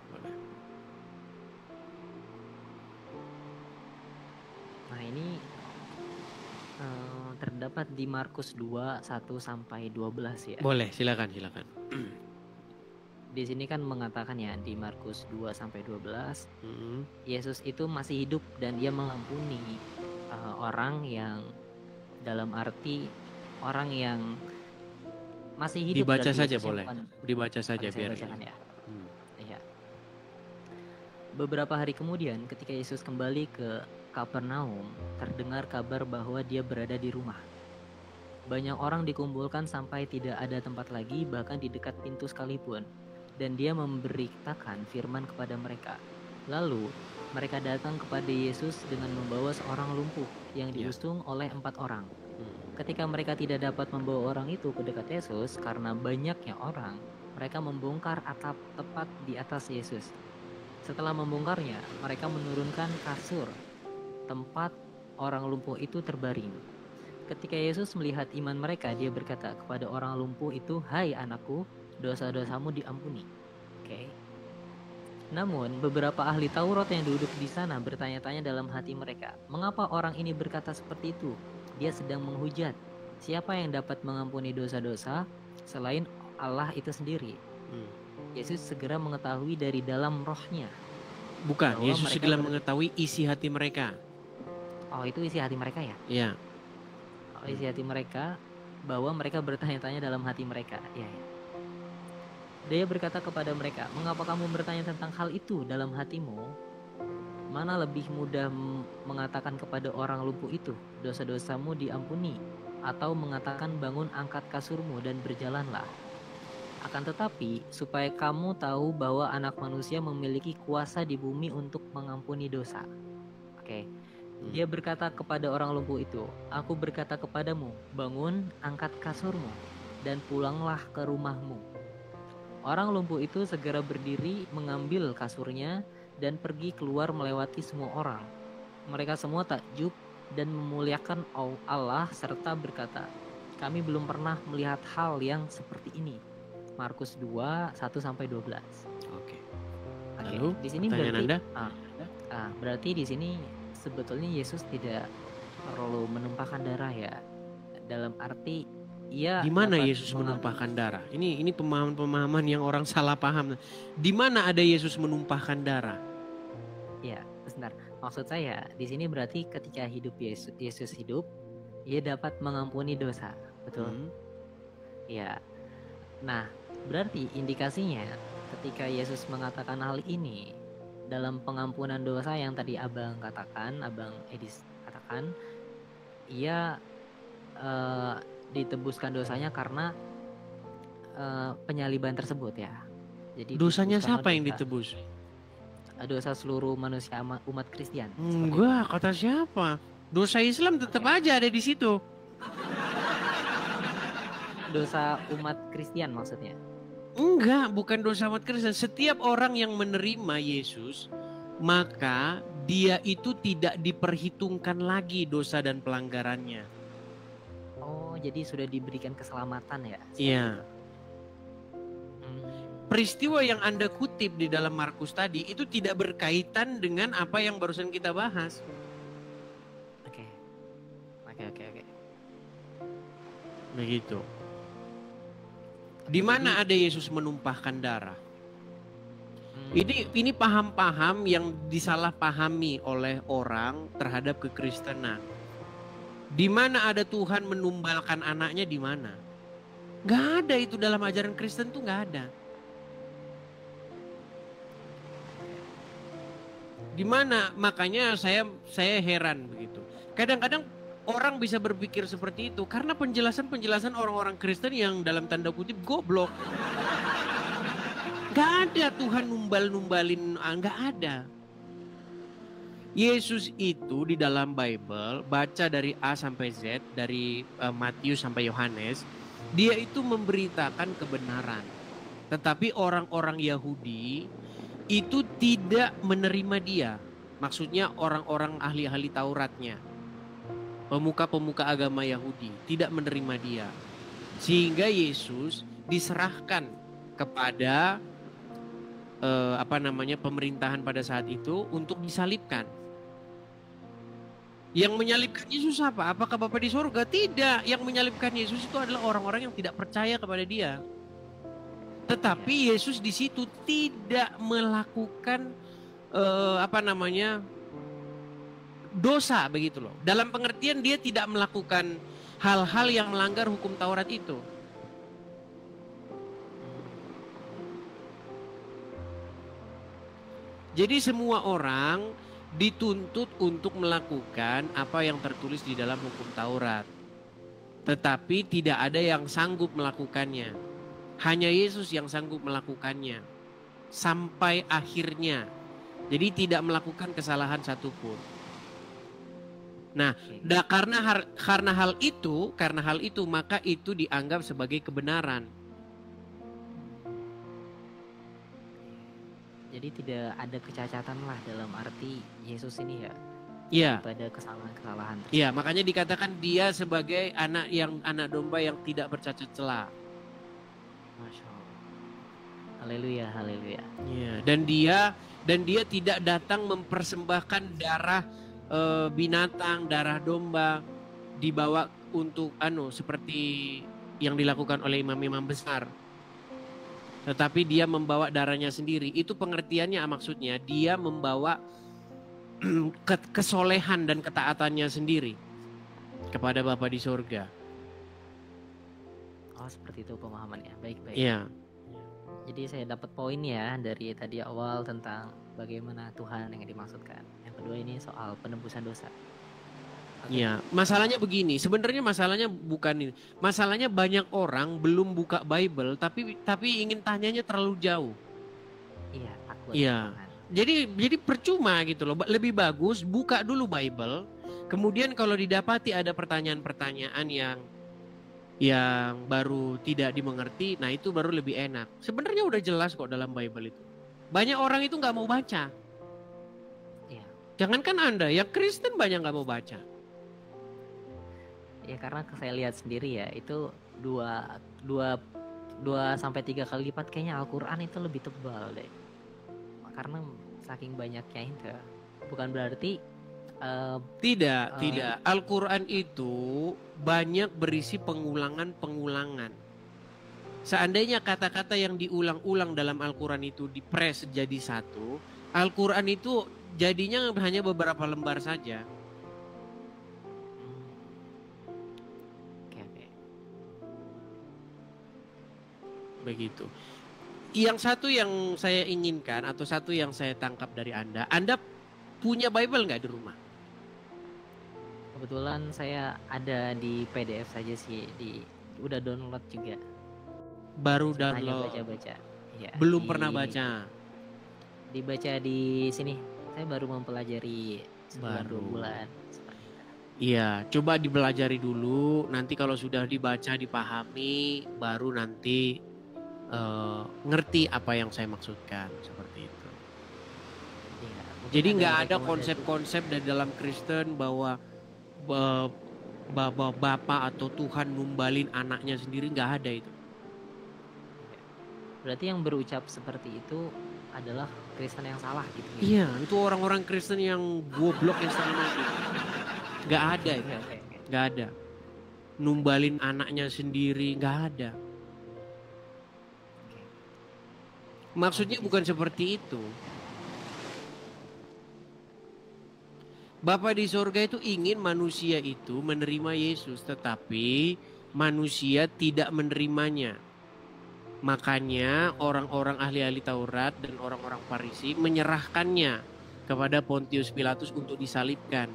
Nah ini terdapat di Markus 2, 1-12 ya. Boleh, silakan. di sini kan mengatakan ya di Markus 2 sampai 12, Mm-mm. Yesus itu masih hidup dan dia mengampuni orang yang, dalam arti orang yang masih hidup Dibaca berarti saja Yesusnya boleh. bukan. Dibaca saja Oke, saya biar bacakan ya. Hmm. Iya. Beberapa hari kemudian ketika Yesus kembali ke Kapernaum, terdengar kabar bahwa dia berada di rumah. Banyak orang dikumpulkan sampai tidak ada tempat lagi, bahkan di dekat pintu sekalipun. Dan dia memberitakan firman kepada mereka. Lalu mereka datang kepada Yesus dengan membawa seorang lumpuh yang diusung oleh 4 orang. Ketika mereka tidak dapat membawa orang itu ke dekat Yesus karena banyaknya orang, mereka membongkar atap tepat di atas Yesus. Setelah membongkarnya, mereka menurunkan kasur tempat orang lumpuh itu terbaring. Ketika Yesus melihat iman mereka, dia berkata kepada orang lumpuh itu, "Hai anakku, dosa-dosamu diampuni." Oke. Namun, beberapa ahli Taurat yang duduk di sana bertanya-tanya dalam hati mereka, "Mengapa orang ini berkata seperti itu? Dia sedang menghujat. Siapa yang dapat mengampuni dosa-dosa selain Allah itu sendiri?" Yesus segera mengetahui dari dalam rohnya. Bukan, bahwa Yesus mereka segera mengetahui isi hati mereka. Oh, itu isi hati mereka ya? Iya. Oh, isi hati mereka, bahwa mereka bertanya-tanya dalam hati mereka. Ya, ya. Dia berkata kepada mereka, "Mengapa kamu bertanya tentang hal itu dalam hatimu? Mana lebih mudah mengatakan kepada orang lumpuh itu, dosa-dosamu diampuni, atau mengatakan bangun, angkat kasurmu dan berjalanlah? Akan tetapi, supaya kamu tahu bahwa Anak Manusia memiliki kuasa di bumi untuk mengampuni dosa." Oke. Dia berkata kepada orang lumpuh itu, "Aku berkata kepadamu, bangun, angkat kasurmu, dan pulanglah ke rumahmu." Orang lumpuh itu segera berdiri, mengambil kasurnya, dan pergi keluar melewati semua orang. Mereka semua takjub dan memuliakan Allah serta berkata, "Kami belum pernah melihat hal yang seperti ini." Markus 2, 1-12. Oke. Oke, Lalu, di sini pertanyaan berarti berarti di sini sebetulnya Yesus tidak perlu menumpahkan darah ya. Dalam arti ia di mana dapat Yesus menumpahkan darah? Ini pemahaman-pemahaman yang orang salah paham. Di mana ada Yesus menumpahkan darah? Ya, sebentar. Maksud saya di sini berarti ketika hidup Yesus hidup, ia dapat mengampuni dosa, betul? Ya. Nah, berarti indikasinya ketika Yesus mengatakan hal ini dalam pengampunan dosa yang tadi Abang Edis katakan, ia ditebuskan dosanya karena penyaliban tersebut ya. Jadi dosanya siapa yang ditebus? Dosa seluruh manusia, umat Kristen. Enggak, kata siapa? Dosa Islam tetap aja ada di situ. Dosa umat Kristen maksudnya? Enggak, bukan dosa umat Kristen. Setiap orang yang menerima Yesus, maka dia itu tidak diperhitungkan lagi dosa dan pelanggarannya. Oh, jadi sudah diberikan keselamatan ya? Iya. Peristiwa yang Anda kutip di dalam Markus tadi itu tidak berkaitan dengan apa yang barusan kita bahas. Oke. Begitu. Di mana ada Yesus menumpahkan darah? Ini paham-paham yang disalahpahami oleh orang terhadap kekristenan. Di mana ada Tuhan menumbalkan anaknya, di mana? Gak ada itu dalam ajaran Kristen tuh, gak ada. Di mana? Makanya saya heran begitu. Kadang-kadang orang bisa berpikir seperti itu karena penjelasan orang-orang Kristen yang dalam tanda kutip goblok. Gak ada Tuhan numbalin, gak ada. Yesus itu di dalam Bible, baca dari A sampai Z, dari Matius sampai Yohanes, dia itu memberitakan kebenaran. Tetapi orang-orang Yahudi itu tidak menerima dia. Maksudnya orang-orang ahli-ahli Tauratnya, pemuka-pemuka agama Yahudi tidak menerima dia. Sehingga Yesus diserahkan kepada pemerintahan pada saat itu untuk disalibkan. Yang menyalibkan Yesus apa? Apakah Bapa di surga? Tidak. Yang menyalibkan Yesus itu adalah orang-orang yang tidak percaya kepada dia. Tetapi Yesus di situ tidak melakukan dosa begitu loh. Dalam pengertian dia tidak melakukan hal-hal yang melanggar hukum Taurat itu. Jadi semua orang dituntut untuk melakukan apa yang tertulis di dalam hukum Taurat. Tetapi tidak ada yang sanggup melakukannya. Hanya Yesus yang sanggup melakukannya. Sampai akhirnya. Jadi tidak melakukan kesalahan satupun. Nah, karena hal itu maka itu dianggap sebagai kebenaran. Jadi tidak ada kecacatan lah dalam arti Yesus ini ya. Iya. Pada kesalahan-kesalahan. Iya, makanya dikatakan dia sebagai anak domba yang tidak bercacat celah. Masya Allah. Haleluya, haleluya. Iya, dan dia tidak datang mempersembahkan darah binatang, darah domba dibawa untuk seperti yang dilakukan oleh imam-imam besar. Tetapi dia membawa darahnya sendiri. Itu pengertiannya maksudnya dia membawa kesolehan dan ketaatannya sendiri kepada Bapa di sorga. Oh, seperti itu pemahamannya. Baik-baik. Iya. Jadi saya dapat poin ya dari tadi awal tentang bagaimana Tuhan yang dimaksudkan. Yang kedua ini soal penebusan dosa. Iya, masalahnya begini. Sebenarnya masalahnya bukan ini. Masalahnya banyak orang belum buka Bible tapi ingin tanyanya terlalu jauh. Iya, takut. Iya. Jadi percuma gitu loh. Lebih bagus buka dulu Bible. Kemudian kalau didapati ada pertanyaan-pertanyaan yang baru tidak dimengerti, nah itu baru lebih enak. Sebenarnya udah jelas kok dalam Bible itu. Banyak orang itu nggak mau baca. Iya. Jangankan Anda, yang Kristen banyak nggak mau baca. Ya karena saya lihat sendiri ya itu 2 sampai 3 kali lipat kayaknya Al-Qur'an itu lebih tebal deh. Karena saking banyaknya itu. Bukan berarti tidak. Al-Quran itu banyak berisi pengulangan. Seandainya kata-kata yang diulang-ulang dalam Al-Quran itu dipres jadi satu, Al-Quran itu jadinya hanya beberapa lembar saja. Oke. Begitu. Yang satu yang saya inginkan atau satu yang saya tangkap dari Anda punya Bible nggak di rumah? Kebetulan saya ada di PDF saja sih, udah download juga. Baru Hanya download. baca-baca. Ya, Belum pernah baca. Dibaca di sini. Saya baru mempelajari sebulan 2 bulan. Iya, coba dipelajari dulu. Nanti kalau sudah dibaca, dipahami, baru nanti ngerti apa yang saya maksudkan seperti itu. Ya, jadi nggak ada konsep-konsep dari dalam Kristen bahwa Bapak atau Tuhan numbalin anaknya sendiri, nggak ada itu. Berarti yang berucap seperti itu adalah Kristen yang salah gitu. Iya, itu orang-orang Kristen yang goblok yang sama gitu. Nggak ada itu. Nggak ada. Numbalin anaknya sendiri, nggak ada. Maksudnya bukan seperti itu. Bapa di sorga itu ingin manusia itu menerima Yesus, tetapi manusia tidak menerimanya. Makanya orang-orang ahli-ahli Taurat dan orang-orang Farisi menyerahkannya kepada Pontius Pilatus untuk disalibkan.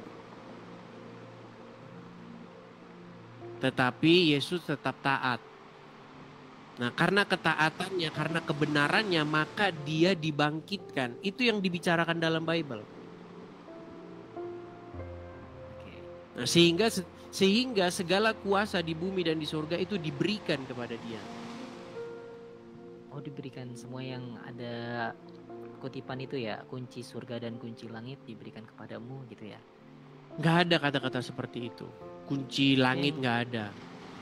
Tetapi Yesus tetap taat. Nah, karena ketaatannya, karena kebenarannya, maka dia dibangkitkan. Itu yang dibicarakan dalam Bible. Nah, sehingga segala kuasa di bumi dan di surga itu diberikan kepada dia. Oh, diberikan semua yang ada kutipan itu ya, kunci surga dan kunci langit diberikan kepadamu gitu ya. Nggak ada kata-kata seperti itu. Kunci langit nggak ada.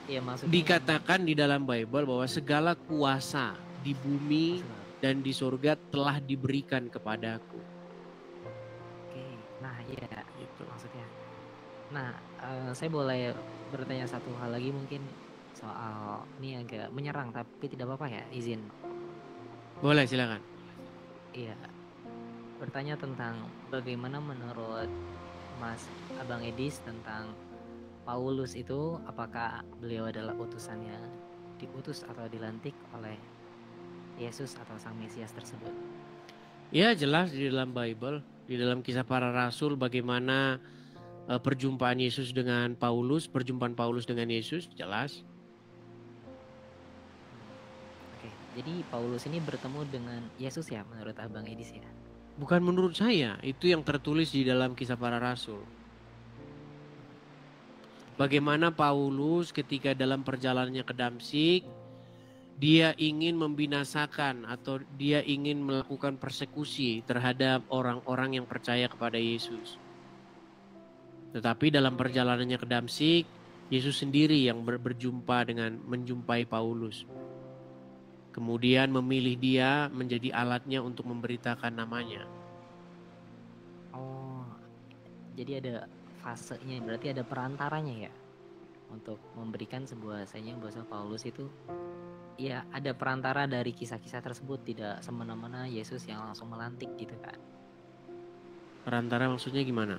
Ya, maksudnya dikatakan di dalam Bible bahwa segala kuasa di bumi dan di surga telah diberikan kepadaku. Oke, nah ya Gitu. maksudnya. Nah, saya boleh bertanya satu hal lagi mungkin soal ini agak menyerang tapi tidak apa-apa ya, izin. Boleh, silakan. Iya, bertanya tentang bagaimana menurut Mas Abang Edis tentang Paulus itu, apakah beliau adalah utusannya diutus atau dilantik oleh Yesus atau Sang Mesias tersebut? Ya jelas di dalam Bible, di dalam kisah para rasul bagaimana perjumpaan Yesus dengan Paulus, perjumpaan Paulus dengan Yesus jelas. Oke, jadi Paulus ini bertemu dengan Yesus ya menurut Abang Edis ya? Bukan menurut saya, itu yang tertulis di dalam kisah para rasul. Bagaimana Paulus ketika dalam perjalanannya ke Damsik, dia ingin membinasakan atau dia ingin melakukan persekusi terhadap orang-orang yang percaya kepada Yesus. Tetapi dalam perjalanannya ke Damsik, Yesus sendiri yang menjumpai Paulus. Kemudian memilih dia menjadi alatnya untuk memberitakan namanya. Oh, jadi ada fasenya, berarti ada perantaranya ya untuk memberikan sebuah sayang bahwa Paulus itu ya ada perantara dari kisah-kisah tersebut, tidak semena-mena Yesus yang langsung melantik gitu kan. Perantara maksudnya gimana?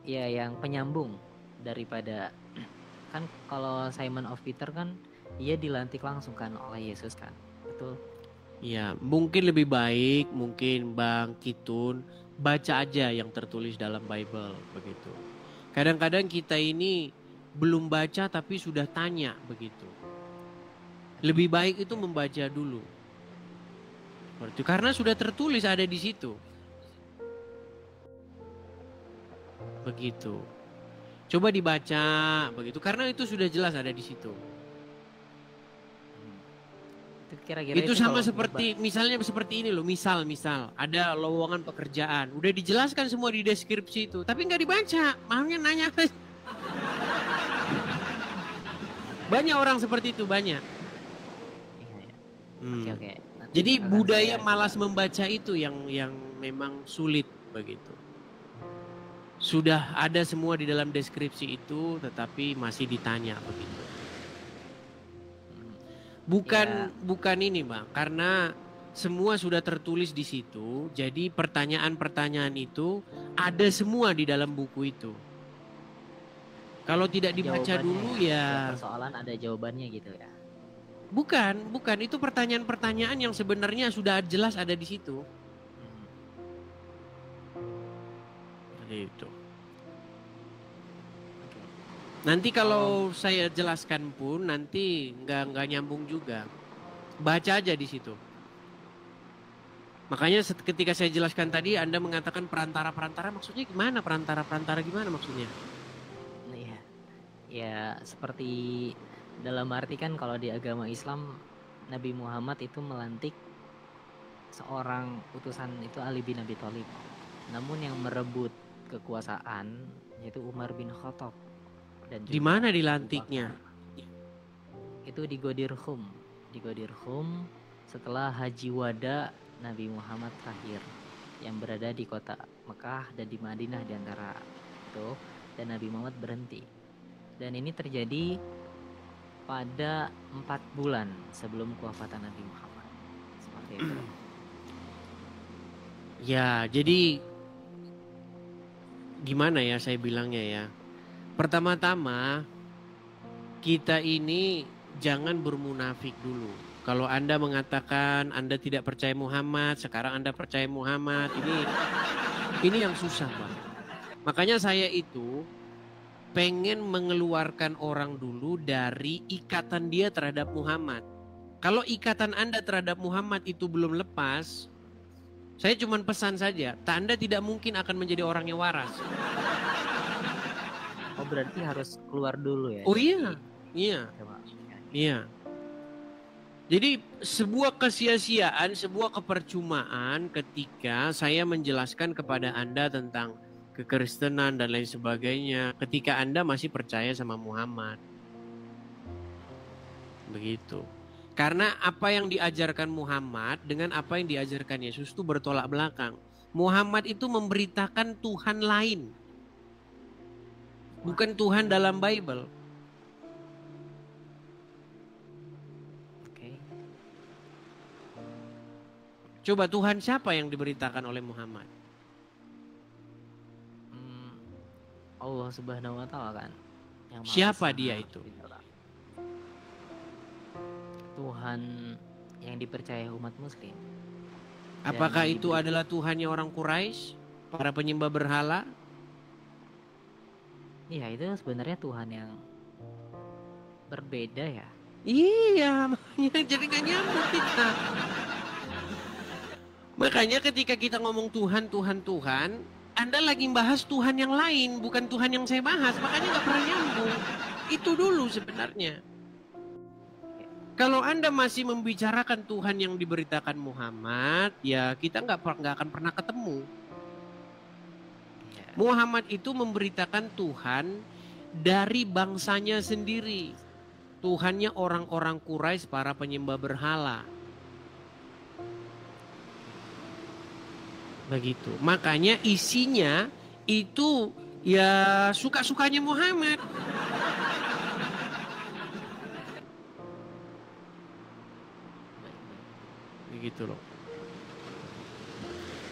Ya yang penyambung daripada kan kalau Simon of Peter kan dia dilantik langsung kan oleh Yesus kan, betul? Ya mungkin lebih baik mungkin Bang Kitun baca aja yang tertulis dalam Bible begitu. Kadang-kadang kita ini belum baca tapi sudah tanya begitu. Lebih baik itu membaca dulu. Berarti karena sudah tertulis ada di situ. Begitu. Coba dibaca begitu karena itu sudah jelas ada di situ. Itu kira-kira Itu sama kalau seperti misalnya seperti ini loh, misal ada lowongan pekerjaan, udah dijelaskan semua di deskripsi itu, tapi nggak dibaca, makanya nanya. Banyak orang seperti itu banyak. Iya, ya. Hmm. Oke. Nanti Jadi akan budaya saya malas coba. membaca itu yang memang sulit begitu. Sudah ada semua di dalam deskripsi itu, tetapi masih ditanya begitu. Bukan ini Bang, karena semua sudah tertulis di situ. Jadi pertanyaan-pertanyaan itu ada semua di dalam buku itu. Kalau tidak dibaca dulu ya persoalan ada jawabannya gitu ya. Bukan, itu pertanyaan-pertanyaan yang sebenarnya sudah jelas ada di situ. Itu. Nanti kalau saya jelaskan pun nanti nggak nyambung juga. Baca aja di situ. Makanya ketika saya jelaskan tadi Anda mengatakan perantara-perantara maksudnya gimana? Perantara-perantara gimana maksudnya? Iya. Ya seperti dalam arti kan kalau di agama Islam Nabi Muhammad itu melantik seorang utusan itu Ali bin Abi Thalib. Namun yang merebut kekuasaan yaitu Umar bin Khattab. Dan di mana dilantiknya? Itu di Ghadir Khum. Di Ghadir Khum setelah Haji Wada Nabi Muhammad terakhir yang berada di kota Mekah dan di Madinah di antara itu, dan Nabi Muhammad berhenti. Dan ini terjadi pada 4 bulan sebelum kewafatan Nabi Muhammad. Seperti itu. Ya, jadi gimana ya saya bilangnya ya. Pertama-tama kita ini jangan bermunafik dulu. Kalau Anda mengatakan Anda tidak percaya Muhammad, sekarang Anda percaya Muhammad, ini yang susah, Bang. Makanya saya itu pengen mengeluarkan orang dulu dari ikatan dia terhadap Muhammad. Kalau ikatan Anda terhadap Muhammad itu belum lepas, saya cuma pesan saja, Anda tidak mungkin akan menjadi orang yang waras. Oh berarti harus keluar dulu ya? Oh iya. Jadi sebuah kesia-siaan, sebuah kepercumaan ketika saya menjelaskan kepada Anda tentang kekristenan dan lain sebagainya ketika Anda masih percaya sama Muhammad. Begitu. Karena apa yang diajarkan Muhammad dengan apa yang diajarkan Yesus itu bertolak belakang. Muhammad itu memberitakan Tuhan lain. Bukan Tuhan dalam Bible. Coba Tuhan siapa yang diberitakan oleh Muhammad? Allah Subhanahu wa Ta'ala kan. Yang Maha Siapa Esa, dia itu? Tuhan yang dipercaya umat muslim. Apakah itu adalah Tuhannya orang Quraisy, para penyembah berhala? Iya, itu sebenarnya Tuhan yang berbeda ya. Iya, makanya jadi gak nyambung kita. Makanya ketika kita ngomong Tuhan, Anda lagi bahas Tuhan yang lain, bukan Tuhan yang saya bahas. Makanya gak pernah nyambung. Itu dulu sebenarnya. Kalau Anda masih membicarakan Tuhan yang diberitakan Muhammad, ya kita nggak akan pernah ketemu. Muhammad itu memberitakan Tuhan dari bangsanya sendiri. Tuhannya orang-orang Quraisy, para penyembah berhala. Begitu. Makanya isinya itu ya suka-sukanya Muhammad. Begitu loh.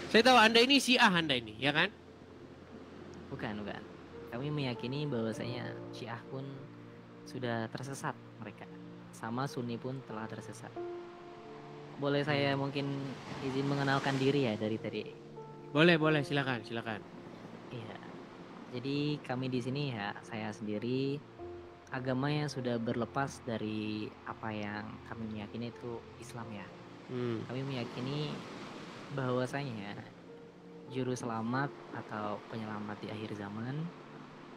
Saya tahu Anda ini Syiah, Anda ini, ya kan? Bukan. Kami meyakini bahwasanya Syiah pun sudah tersesat mereka. Sama Sunni pun telah tersesat. Boleh saya mungkin izin mengenalkan diri ya dari tadi? Boleh, silakan. Iya. Jadi kami di sini ya, saya sendiri agama yang sudah berlepas dari apa yang kami meyakini itu Islam ya. Kami meyakini bahwasanya juru selamat atau penyelamat di akhir zaman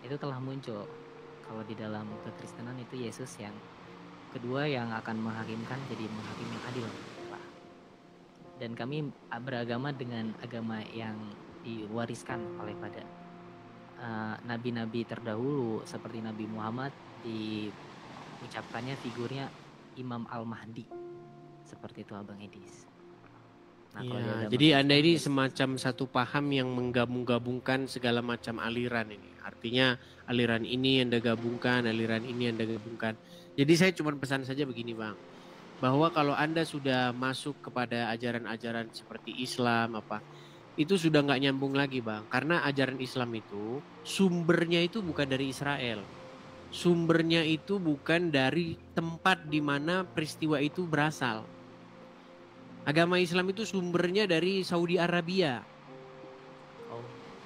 itu telah muncul. Kalau di dalam kekristenan itu Yesus yang kedua yang akan menghakimkan, jadi menghakim yang adil. Dan kami beragama dengan agama yang diwariskan oleh pada nabi-nabi terdahulu seperti Nabi Muhammad, diucapkannya figurnya Imam Al-Mahdi. Seperti itu Abang Edis. Nah, ya, jadi Anda ini semacam satu paham yang menggabung-gabungkan segala macam aliran ini. Artinya aliran ini Anda gabungkan, aliran ini Anda gabungkan. Jadi saya cuma pesan saja begini Bang. Bahwa kalau Anda sudah masuk kepada ajaran-ajaran seperti Islam itu sudah nggak nyambung lagi Bang. Karena ajaran Islam itu sumbernya itu bukan dari Israel. Sumbernya itu bukan dari tempat di mana peristiwa itu berasal. Agama Islam itu sumbernya dari Saudi Arabia.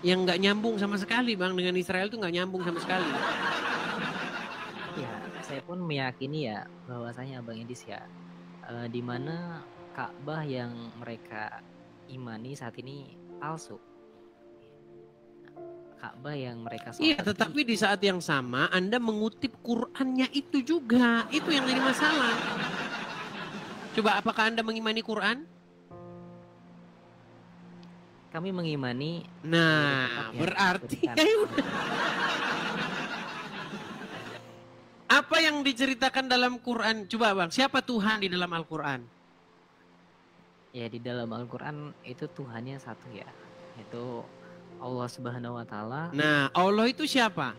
Yang nggak nyambung sama sekali Bang, dengan Israel itu nggak nyambung sama sekali. Ya, saya pun meyakini ya bahwasanya Abang Edis ya, di mana Ka'bah yang mereka imani saat ini palsu. Ka'bah yang mereka Iya, tetapi di saat yang sama Anda mengutip Qur'annya itu juga. Itu yang jadi masalah. Coba apakah Anda mengimani Quran? Kami mengimani. Nah, berarti apa yang diceritakan dalam Quran? Coba Bang, siapa Tuhan di dalam Al-Quran? Ya, di dalam Al-Quran itu Tuhannya satu ya, yaitu Allah Subhanahu wa Ta'ala. Nah, Allah itu siapa?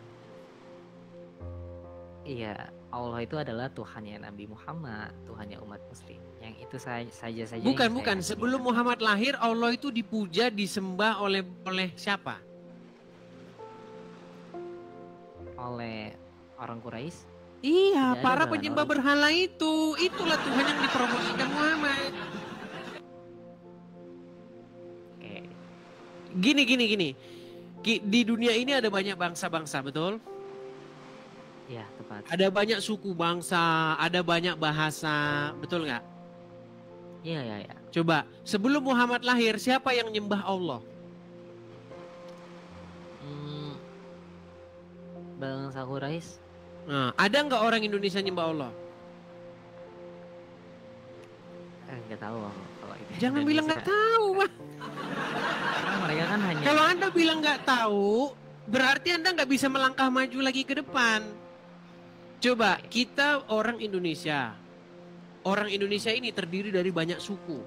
Iya, Allah itu adalah Tuhannya Nabi Muhammad, Tuhannya umat muslim. Yang itu saja. Bukan. Sebelum Muhammad lahir, Allah itu dipuja, disembah oleh siapa? Oleh orang Quraisy. Iya, para penyembah berhala itu. Itulah Tuhan yang dipromosikan Muhammad. Oke. Gini. Di dunia ini ada banyak bangsa-bangsa, betul? Ya, tepat. Ada banyak suku bangsa, ada banyak bahasa, betul nggak? Iya. Coba, sebelum Muhammad lahir, siapa yang nyembah Allah? Bangsa Quraisy. Nah, ada nggak orang Indonesia nyembah Allah? Nggak tahu kalau itu. Jangan bilang nggak tahu, Bang. Karena mereka kan hanya. Kalau Anda bilang nggak tahu, berarti Anda nggak bisa melangkah maju lagi ke depan. Coba, kita orang Indonesia. Orang Indonesia ini terdiri dari banyak suku.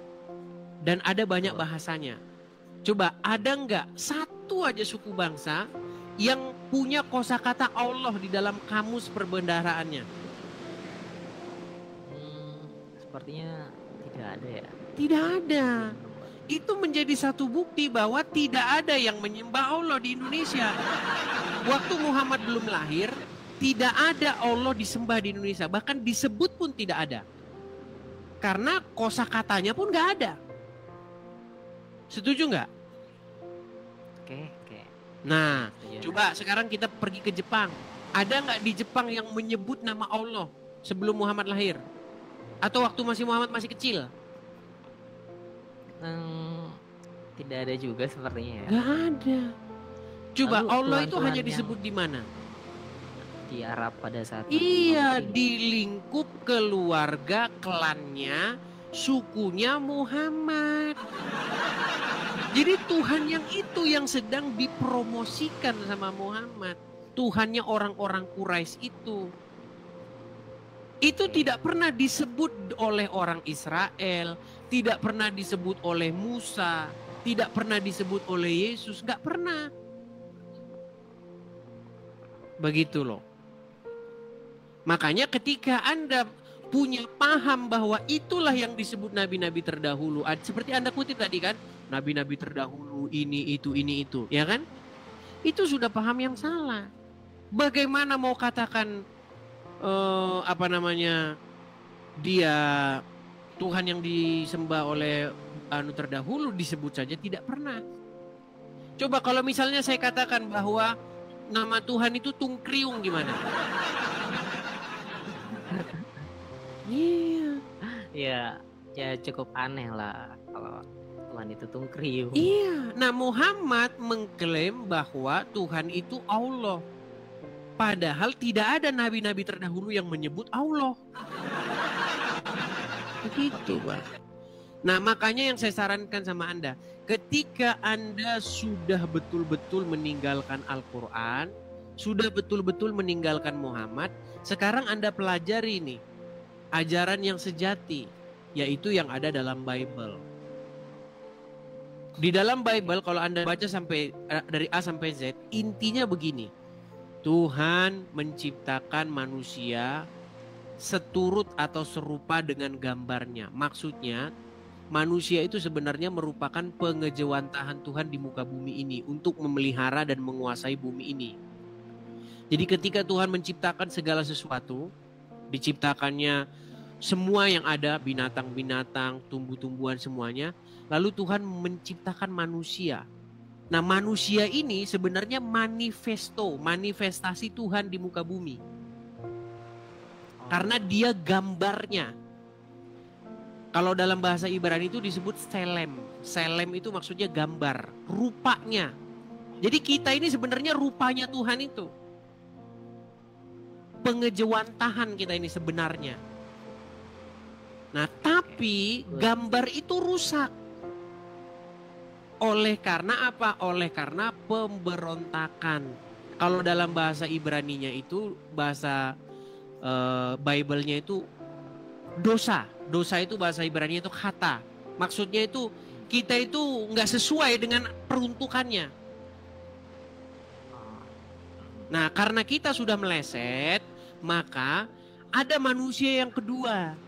Dan ada banyak bahasanya. Coba, ada nggak satu aja suku bangsa yang punya kosakata Allah di dalam kamus perbendaharaannya? Sepertinya tidak ada ya. Tidak ada. itu menjadi satu bukti bahwa tidak ada yang menyembah Allah di Indonesia. Waktu Muhammad belum lahir, tidak ada Allah disembah di Indonesia. Bahkan disebut pun tidak ada. Karena kosakatanya pun nggak ada. Setuju nggak? Oke. Nah, Setuju. coba sekarang kita pergi ke Jepang. Ada nggak di Jepang yang menyebut nama Allah sebelum Muhammad lahir? Atau waktu Muhammad masih kecil? Tidak ada juga sepertinya ya. Nggak ada. Coba Lalu Allah itu Tuhan-Tuhan hanya yang disebut di mana? di Arab pada saat Iya, Muhammad ini. di lingkup keluarga, klannya, sukunya Muhammad. Jadi Tuhan yang itu yang sedang dipromosikan sama Muhammad. Tuhannya orang-orang Quraisy itu. Itu tidak pernah disebut oleh orang Israel, tidak pernah disebut oleh Musa, tidak pernah disebut oleh Yesus, nggak pernah. Begitu loh. Makanya ketika Anda punya paham bahwa itulah yang disebut nabi-nabi terdahulu. Seperti Anda kutip tadi kan, nabi-nabi terdahulu ini itu, ya kan? Itu sudah paham yang salah. Bagaimana mau katakan dia Tuhan yang disembah oleh terdahulu disebut saja tidak pernah. Coba kalau misalnya saya katakan bahwa nama Tuhan itu Tungkriung gimana? Iya. Ya cukup aneh lah kalau Tuhan itu Tungkriung. Iya. Nah, Muhammad mengklaim bahwa Tuhan itu Allah. Padahal tidak ada nabi-nabi terdahulu yang menyebut Allah. Begitu, Pak. Nah, makanya yang saya sarankan sama Anda, ketika Anda sudah betul-betul meninggalkan Al-Quran, sudah betul-betul meninggalkan Muhammad, sekarang Anda pelajari nih ajaran yang sejati, yaitu yang ada dalam Bible. Di dalam Bible kalau Anda baca sampai dari A sampai Z, intinya begini. Tuhan menciptakan manusia seturut atau serupa dengan gambarnya. Maksudnya manusia itu sebenarnya merupakan pengejawantahan Tuhan di muka bumi ini untuk memelihara dan menguasai bumi ini. Jadi ketika Tuhan menciptakan segala sesuatu, diciptakannya semua yang ada, binatang-binatang, tumbuh-tumbuhan semuanya, lalu Tuhan menciptakan manusia. Nah, manusia ini sebenarnya manifestasi Tuhan di muka bumi. Karena dia gambarnya. Kalau dalam bahasa Ibrani itu disebut selem. Selem itu maksudnya gambar, rupanya. Jadi kita ini sebenarnya rupanya Tuhan itu. Pengejawantahan kita ini sebenarnya. Nah, tapi gambar itu rusak. Oleh karena apa? Oleh karena pemberontakan. Kalau dalam bahasa Ibraninya itu, bahasa Bible-nya itu dosa. Dosa itu bahasa Ibrani itu khata. Maksudnya itu kita itu nggak sesuai dengan peruntukannya. Nah, karena kita sudah meleset, maka ada manusia yang kedua.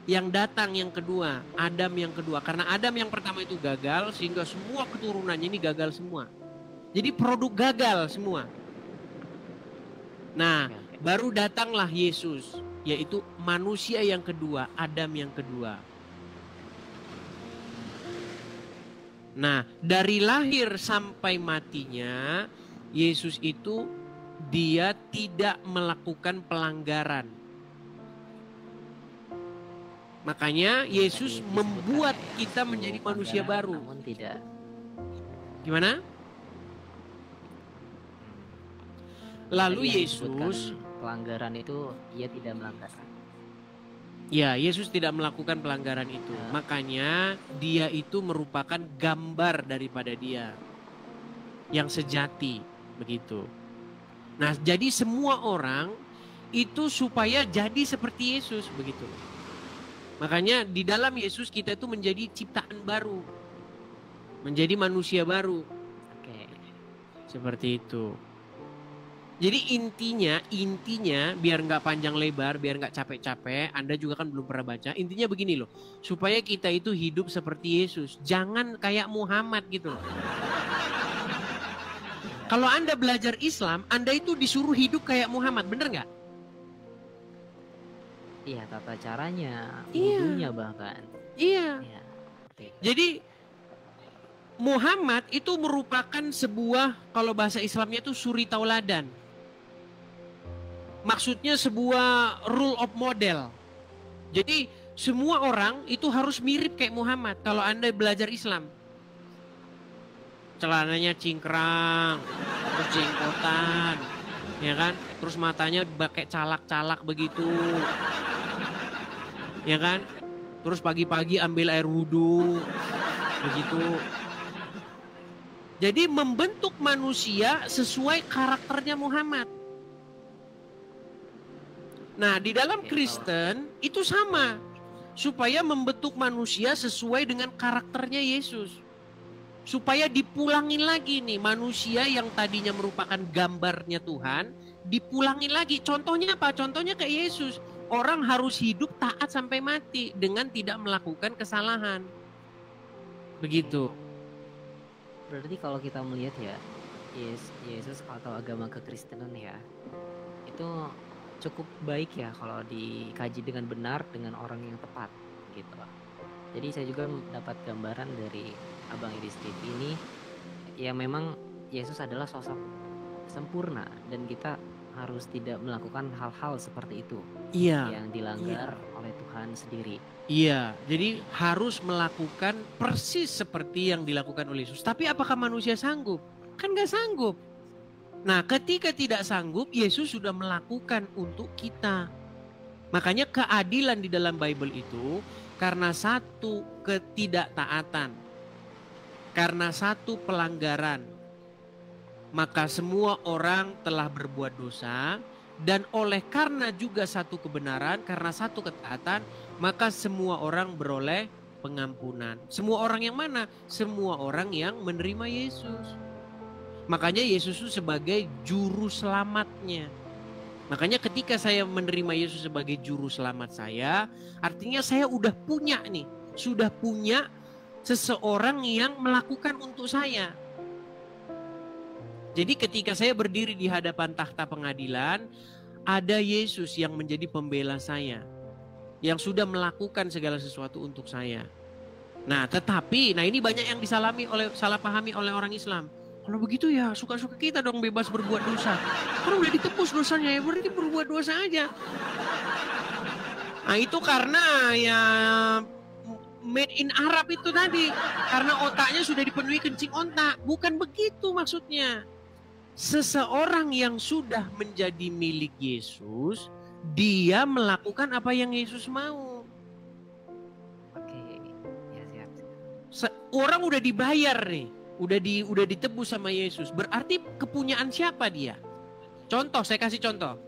Yang datang yang kedua, Adam yang kedua. Karena Adam yang pertama itu gagal, sehingga semua keturunannya ini gagal semua. Jadi produk gagal semua. Nah, baru datanglah Yesus, yaitu manusia yang kedua, Adam yang kedua. Nah, dari lahir sampai matinya, Yesus itu dia tidak melakukan pelanggaran. Makanya Yesus membuat kita menjadi manusia baru. Namun tidak. Gimana? Lalu Yesus, pelanggaran itu ia tidak melanggar. Ya, Yesus tidak melakukan pelanggaran itu. Makanya dia itu merupakan gambar daripada dia yang sejati, begitu. Nah, jadi semua orang itu supaya jadi seperti Yesus, begitu. Makanya di dalam Yesus kita itu menjadi ciptaan baru. Menjadi manusia baru. Oke. Seperti itu. Jadi intinya biar nggak panjang lebar, biar nggak capek-capek, Anda juga kan belum pernah baca. Intinya begini loh, supaya kita itu hidup seperti Yesus, jangan kayak Muhammad gitu loh. Kalau Anda belajar Islam, Anda itu disuruh hidup kayak Muhammad, bener nggak? Iya, tata caranya, Iya. wudunya bahkan. Iya. Ya, seperti itu. Jadi Muhammad itu merupakan sebuah, kalau bahasa Islamnya itu suri tauladan. Maksudnya sebuah rule of model. Jadi semua orang itu harus mirip kayak Muhammad kalau Anda belajar Islam. Celananya cingkrang, terus jenggotan, ya kan? Terus matanya pakai calak-calak begitu. Ya kan? Terus pagi-pagi ambil air wudhu. Begitu. Jadi membentuk manusia sesuai karakternya Muhammad. Nah, di dalam Kristen itu sama. Supaya membentuk manusia sesuai dengan karakternya Yesus. Supaya dipulangin lagi nih manusia yang tadinya merupakan gambarnya Tuhan, dipulangin lagi. Contohnya apa? Contohnya kayak Yesus. Orang harus hidup taat sampai mati dengan tidak melakukan kesalahan. Begitu. Berarti kalau kita melihat ya, Yesus atau agama kekristenan ya, itu cukup baik ya kalau dikaji dengan benar dengan orang yang tepat gitu. Jadi saya juga dapat gambaran dari Abang Idris TV ini, ya memang Yesus adalah sosok sempurna dan kita harus tidak melakukan hal-hal seperti itu. Iya. Yang dilanggar oleh Tuhan sendiri. Iya, jadi harus melakukan persis seperti yang dilakukan oleh Yesus. Tapi apakah manusia sanggup? Kan gak sanggup. Nah, ketika tidak sanggup, Yesus sudah melakukan untuk kita. Makanya keadilan di dalam Bible itu karena satu ketidaktaatan, karena satu pelanggaran, maka semua orang telah berbuat dosa. Dan oleh karena juga satu kebenaran, karena satu ketaatan, maka semua orang beroleh pengampunan. Semua orang yang mana? Semua orang yang menerima Yesus. Makanya Yesus itu sebagai juru selamatnya. Makanya ketika saya menerima Yesus sebagai juru selamat saya, artinya saya udah punya nih. Sudah punya seseorang yang melakukan untuk saya. Jadi ketika saya berdiri di hadapan takhta pengadilan, ada Yesus yang menjadi pembela saya. Yang sudah melakukan segala sesuatu untuk saya. Nah tetapi, ini banyak yang salah pahami oleh orang Islam. Kalau begitu ya suka-suka kita dong bebas berbuat dosa. Kalau udah ditebus dosanya ya berarti berbuat dosa aja. Nah itu karena ya made in Arab itu tadi. Karena otaknya sudah dipenuhi kencing otak. Bukan begitu maksudnya. Seseorang yang sudah menjadi milik Yesus, dia melakukan apa yang Yesus mau. Oke, ya siap. Orang udah dibayar nih, udah ditebus sama Yesus. Berarti kepunyaan siapa dia? Contoh, saya kasih contoh.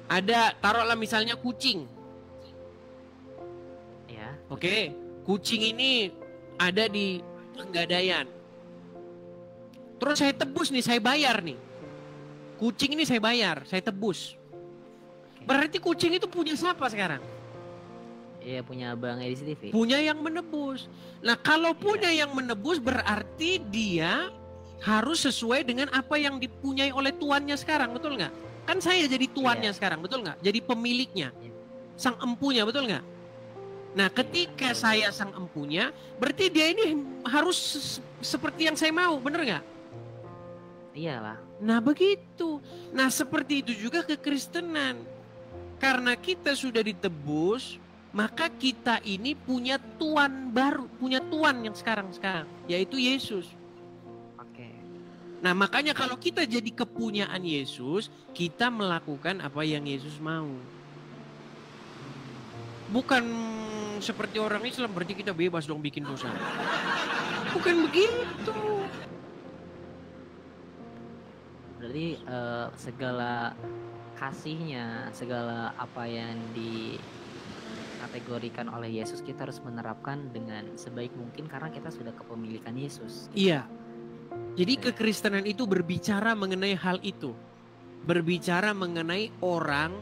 Ada, taruhlah misalnya kucing. Ya. Oke, kucing ini ada di Pegadaian. Terus saya tebus nih, saya bayar nih. Kucing ini saya bayar, saya tebus. Berarti kucing itu punya siapa sekarang? Iya, punya Abang Edis TV. Punya yang menebus. Nah kalau punya yang menebus berarti dia harus sesuai dengan apa yang dipunyai oleh tuannya sekarang, betul nggak? Kan saya jadi tuannya sekarang, betul nggak? Jadi pemiliknya, sang empunya, betul nggak? Nah ketika saya sang empunya, berarti dia ini harus seperti yang saya mau, bener nggak? Iyalah. Nah begitu. Nah seperti itu juga kekristenan. Karena kita sudah ditebus, maka kita ini punya tuan baru, punya tuan yang sekarang, yaitu Yesus. Oke. Nah makanya kalau kita jadi kepunyaan Yesus, kita melakukan apa yang Yesus mau. Bukan seperti orang Islam berarti kita bebas dong bikin dosa. Bukan begitu. Berarti segala kasihnya, segala apa yang dikategorikan oleh Yesus kita harus menerapkan dengan sebaik mungkin karena kita sudah kepemilikan Yesus. Iya. Jadi kekristenan itu berbicara mengenai hal itu. Berbicara mengenai orang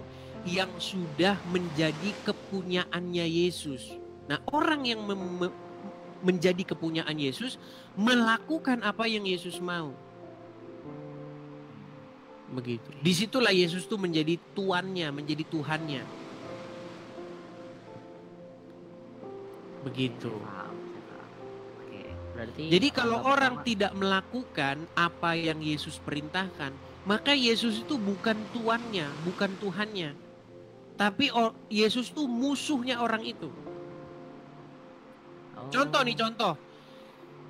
yang sudah menjadi kepunyaannya Yesus. Nah, orang yang menjadi kepunyaan Yesus melakukan apa yang Yesus mau. Begitu. Disitulah Yesus tuh menjadi tuannya, menjadi Tuhannya. Begitu. Oke, berarti jadi kalau orang tidak melakukan apa yang Yesus perintahkan, maka Yesus itu bukan tuannya, bukan Tuhannya. Tapi Yesus itu musuhnya orang itu. Contoh nih, contoh.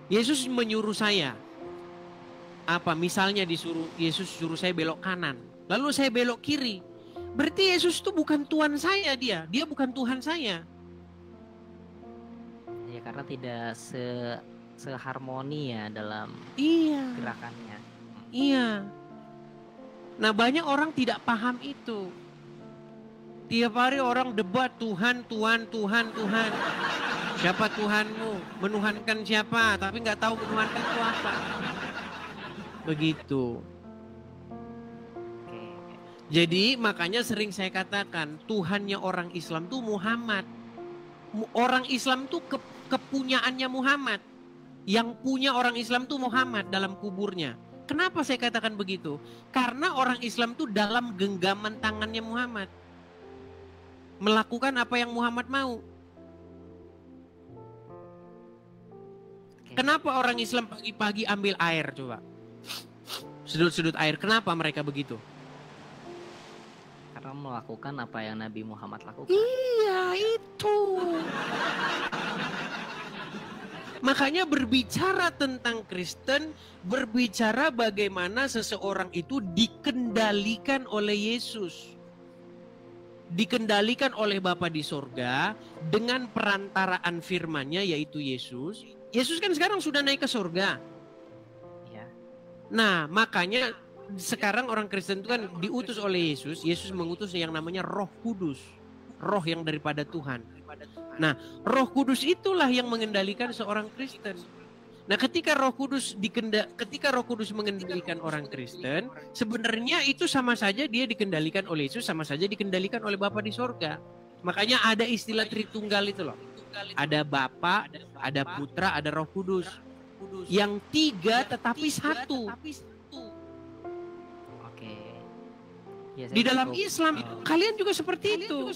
Yesus menyuruh saya. Apa? Misalnya Yesus suruh saya belok kanan. Lalu saya belok kiri. Berarti Yesus itu bukan Tuhan saya dia. Dia bukan Tuhan saya. Ya karena tidak seharmoni ya dalam gerakannya. Iya. Nah banyak orang tidak paham itu. Tiap hari orang debat Tuhan, Tuhan, Tuhan, Tuhan. Siapa Tuhanmu? Menuhankan siapa? Tapi nggak tahu menuhankan itu apa. Begitu. Jadi makanya sering saya katakan Tuhannya orang Islam tuh Muhammad. Orang Islam tuh kepunyaannya Muhammad. Yang punya orang Islam tuh Muhammad dalam kuburnya. Kenapa saya katakan begitu? Karena orang Islam tuh dalam genggaman tangannya Muhammad. Melakukan apa yang Muhammad mau. Kenapa orang Islam pagi-pagi ambil air coba? Sudut-sudut air. Kenapa mereka begitu? Karena melakukan apa yang Nabi Muhammad lakukan. Iya itu. Makanya berbicara tentang Kristen, berbicara bagaimana seseorang itu dikendalikan oleh Yesus. Dikendalikan oleh Bapa di sorga dengan perantaraan firman-Nya yaitu Yesus. Yesus kan sekarang sudah naik ke sorga. Ya. Nah makanya sekarang orang Kristen itu kan diutus oleh Yesus. Yesus mengutus yang namanya Roh Kudus. Roh yang daripada Tuhan. Nah Roh Kudus itulah yang mengendalikan seorang Kristen. Nah ketika Roh Kudus mengendalikan orang Kristen, sebenarnya itu sama saja dia dikendalikan oleh Yesus, sama saja dikendalikan oleh Bapa di sorga. Makanya ada istilah Tritunggal itu loh. Ada Bapa, ada Putra, ada Roh Kudus. Yang tiga tetapi satu. Oke. Ya, di dalam Islam kalian juga seperti itu.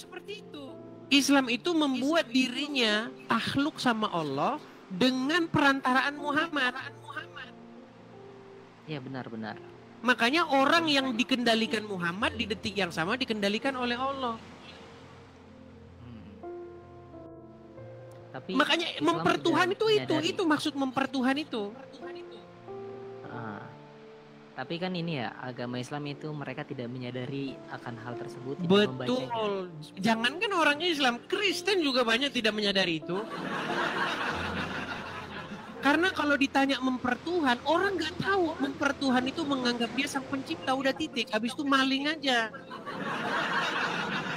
Islam itu membuat dirinya takluk sama Allah dengan perantaraan Muhammad. Ya benar-benar. Makanya orang yang dikendalikan Muhammad di detik yang sama dikendalikan oleh Allah. Tapi makanya Islam mempertuhan itu maksud mempertuhan itu. Tapi kan ini ya agama Islam itu mereka tidak menyadari akan hal tersebut. Betul. Jangankan orangnya Islam, Kristen juga banyak tidak menyadari itu. Karena kalau ditanya mempertuhan, orang nggak tahu mempertuhan itu menganggap dia sang pencipta udah titik, habis itu maling aja.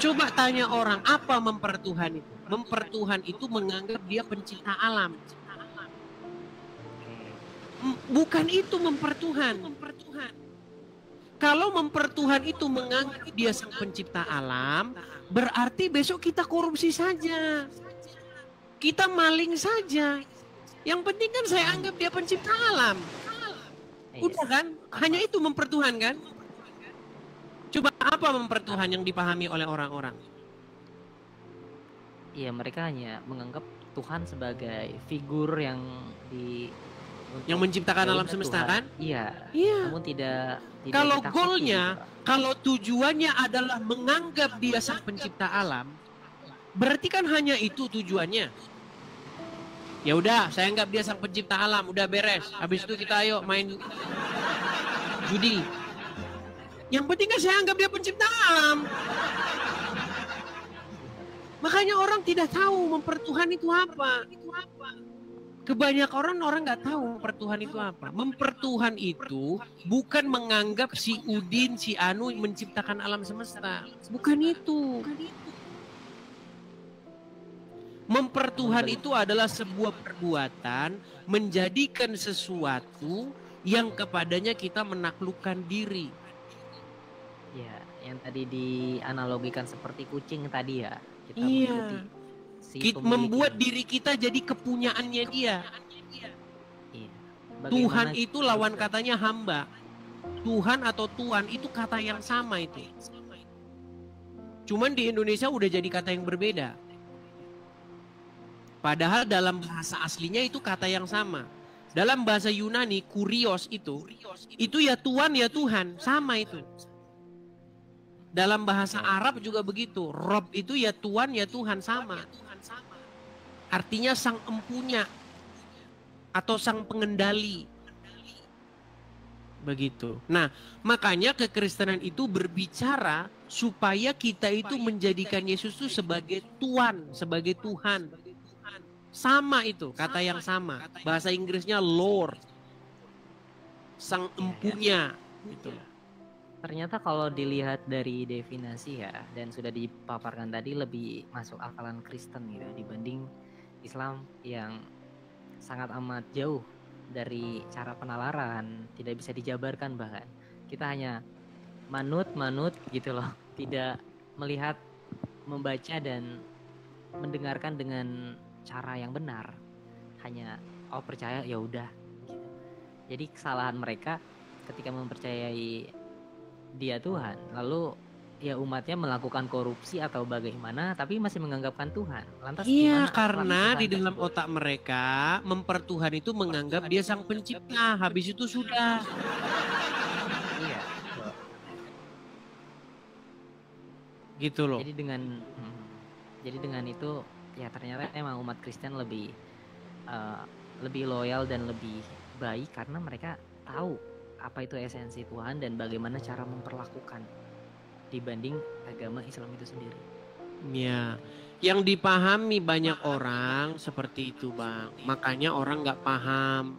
Coba tanya orang apa mempertuhan itu? Mempertuhan itu menganggap dia pencipta alam. Bukan itu mempertuhan. Kalau mempertuhan itu menganggap dia sang pencipta alam, berarti besok kita korupsi saja. Kita maling saja. Yang penting kan saya anggap dia pencipta alam. Udah kan? Hanya itu mempertuhan kan? Coba apa mempertuhan yang dipahami oleh orang-orang? Iya, mereka hanya menganggap Tuhan sebagai figur yang menciptakan alam semesta Tuhan. Kan? Iya. Namun tidak kalau goalnya, kalau tujuannya adalah menganggap dia sang pencipta alam, berarti kan hanya itu tujuannya. Ya udah, saya anggap dia sang pencipta alam, udah beres. Habis itu kita ayo main judi. Yang penting kan saya anggap dia pencipta alam. Makanya orang tidak tahu mempertuhan itu apa. Kebanyakan orang nggak tahu mempertuhan itu apa. Mempertuhan itu bukan menganggap si Udin, si Anu menciptakan alam semesta. Bukan itu. Mempertuhan itu adalah sebuah perbuatan menjadikan sesuatu yang kepadanya kita menaklukkan diri. Ya, yang tadi dianalogikan seperti kucing tadi ya. Kita Iya. mengikuti si Membuat pemilik diri kita jadi kepunyaannya dia. Iya. Tuhan Bagaimana itu lawan katanya hamba. Tuhan atau Tuhan itu kata yang sama itu. Cuman di Indonesia udah jadi kata yang berbeda. Padahal dalam bahasa aslinya itu kata yang sama. Dalam bahasa Yunani, kurios itu ya Tuhan ya Tuhan, sama itu. Dalam bahasa Arab juga begitu. Rob itu ya Tuhan ya Tuhan, sama. Artinya sang empunya atau sang pengendali. Begitu. Nah, makanya kekristenan itu berbicara supaya kita itu menjadikan Yesus itu sebagai Tuhan, sebagai Tuhan. Sama itu, kata yang sama. Bahasa Inggrisnya Lord. Sang empunya. Gitu. Ternyata kalau dilihat dari definisi ya, dan sudah dipaparkan tadi, lebih masuk akalan Kristen gitu dibanding Islam yang sangat amat jauh dari cara penalaran, tidak bisa dijabarkan bahkan. Kita hanya manut gitu loh, tidak melihat, membaca dan mendengarkan dengan cara yang benar. Hanya percaya ya udah gitu. Jadi kesalahan mereka ketika mempercayai dia Tuhan, lalu ya umatnya melakukan korupsi atau bagaimana, tapi masih menganggapkan Tuhan. Lantas iya, gimana karena di dalam otak mereka mempertuhan itu menganggap dia sang pencipta. Habis itu sudah. Iya. Gitu loh. Jadi dengan itu ya ternyata emang umat Kristen lebih loyal dan lebih baik karena mereka tahu apa itu esensi Tuhan dan bagaimana cara memperlakukan dibanding agama Islam itu sendiri. Ya, yang dipahami banyak orang seperti itu, Bang. Makanya orang nggak paham.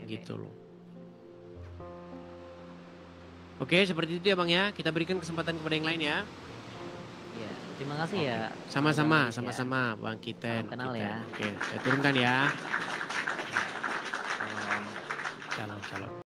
Gitu loh. Oke, seperti itu ya, Bang ya. Kita berikan kesempatan kepada yang lain ya. Ya, terima kasih ya. Sama-sama, Bang Kiten. Kenal ya. Oke, saya turunkan ya. Salam.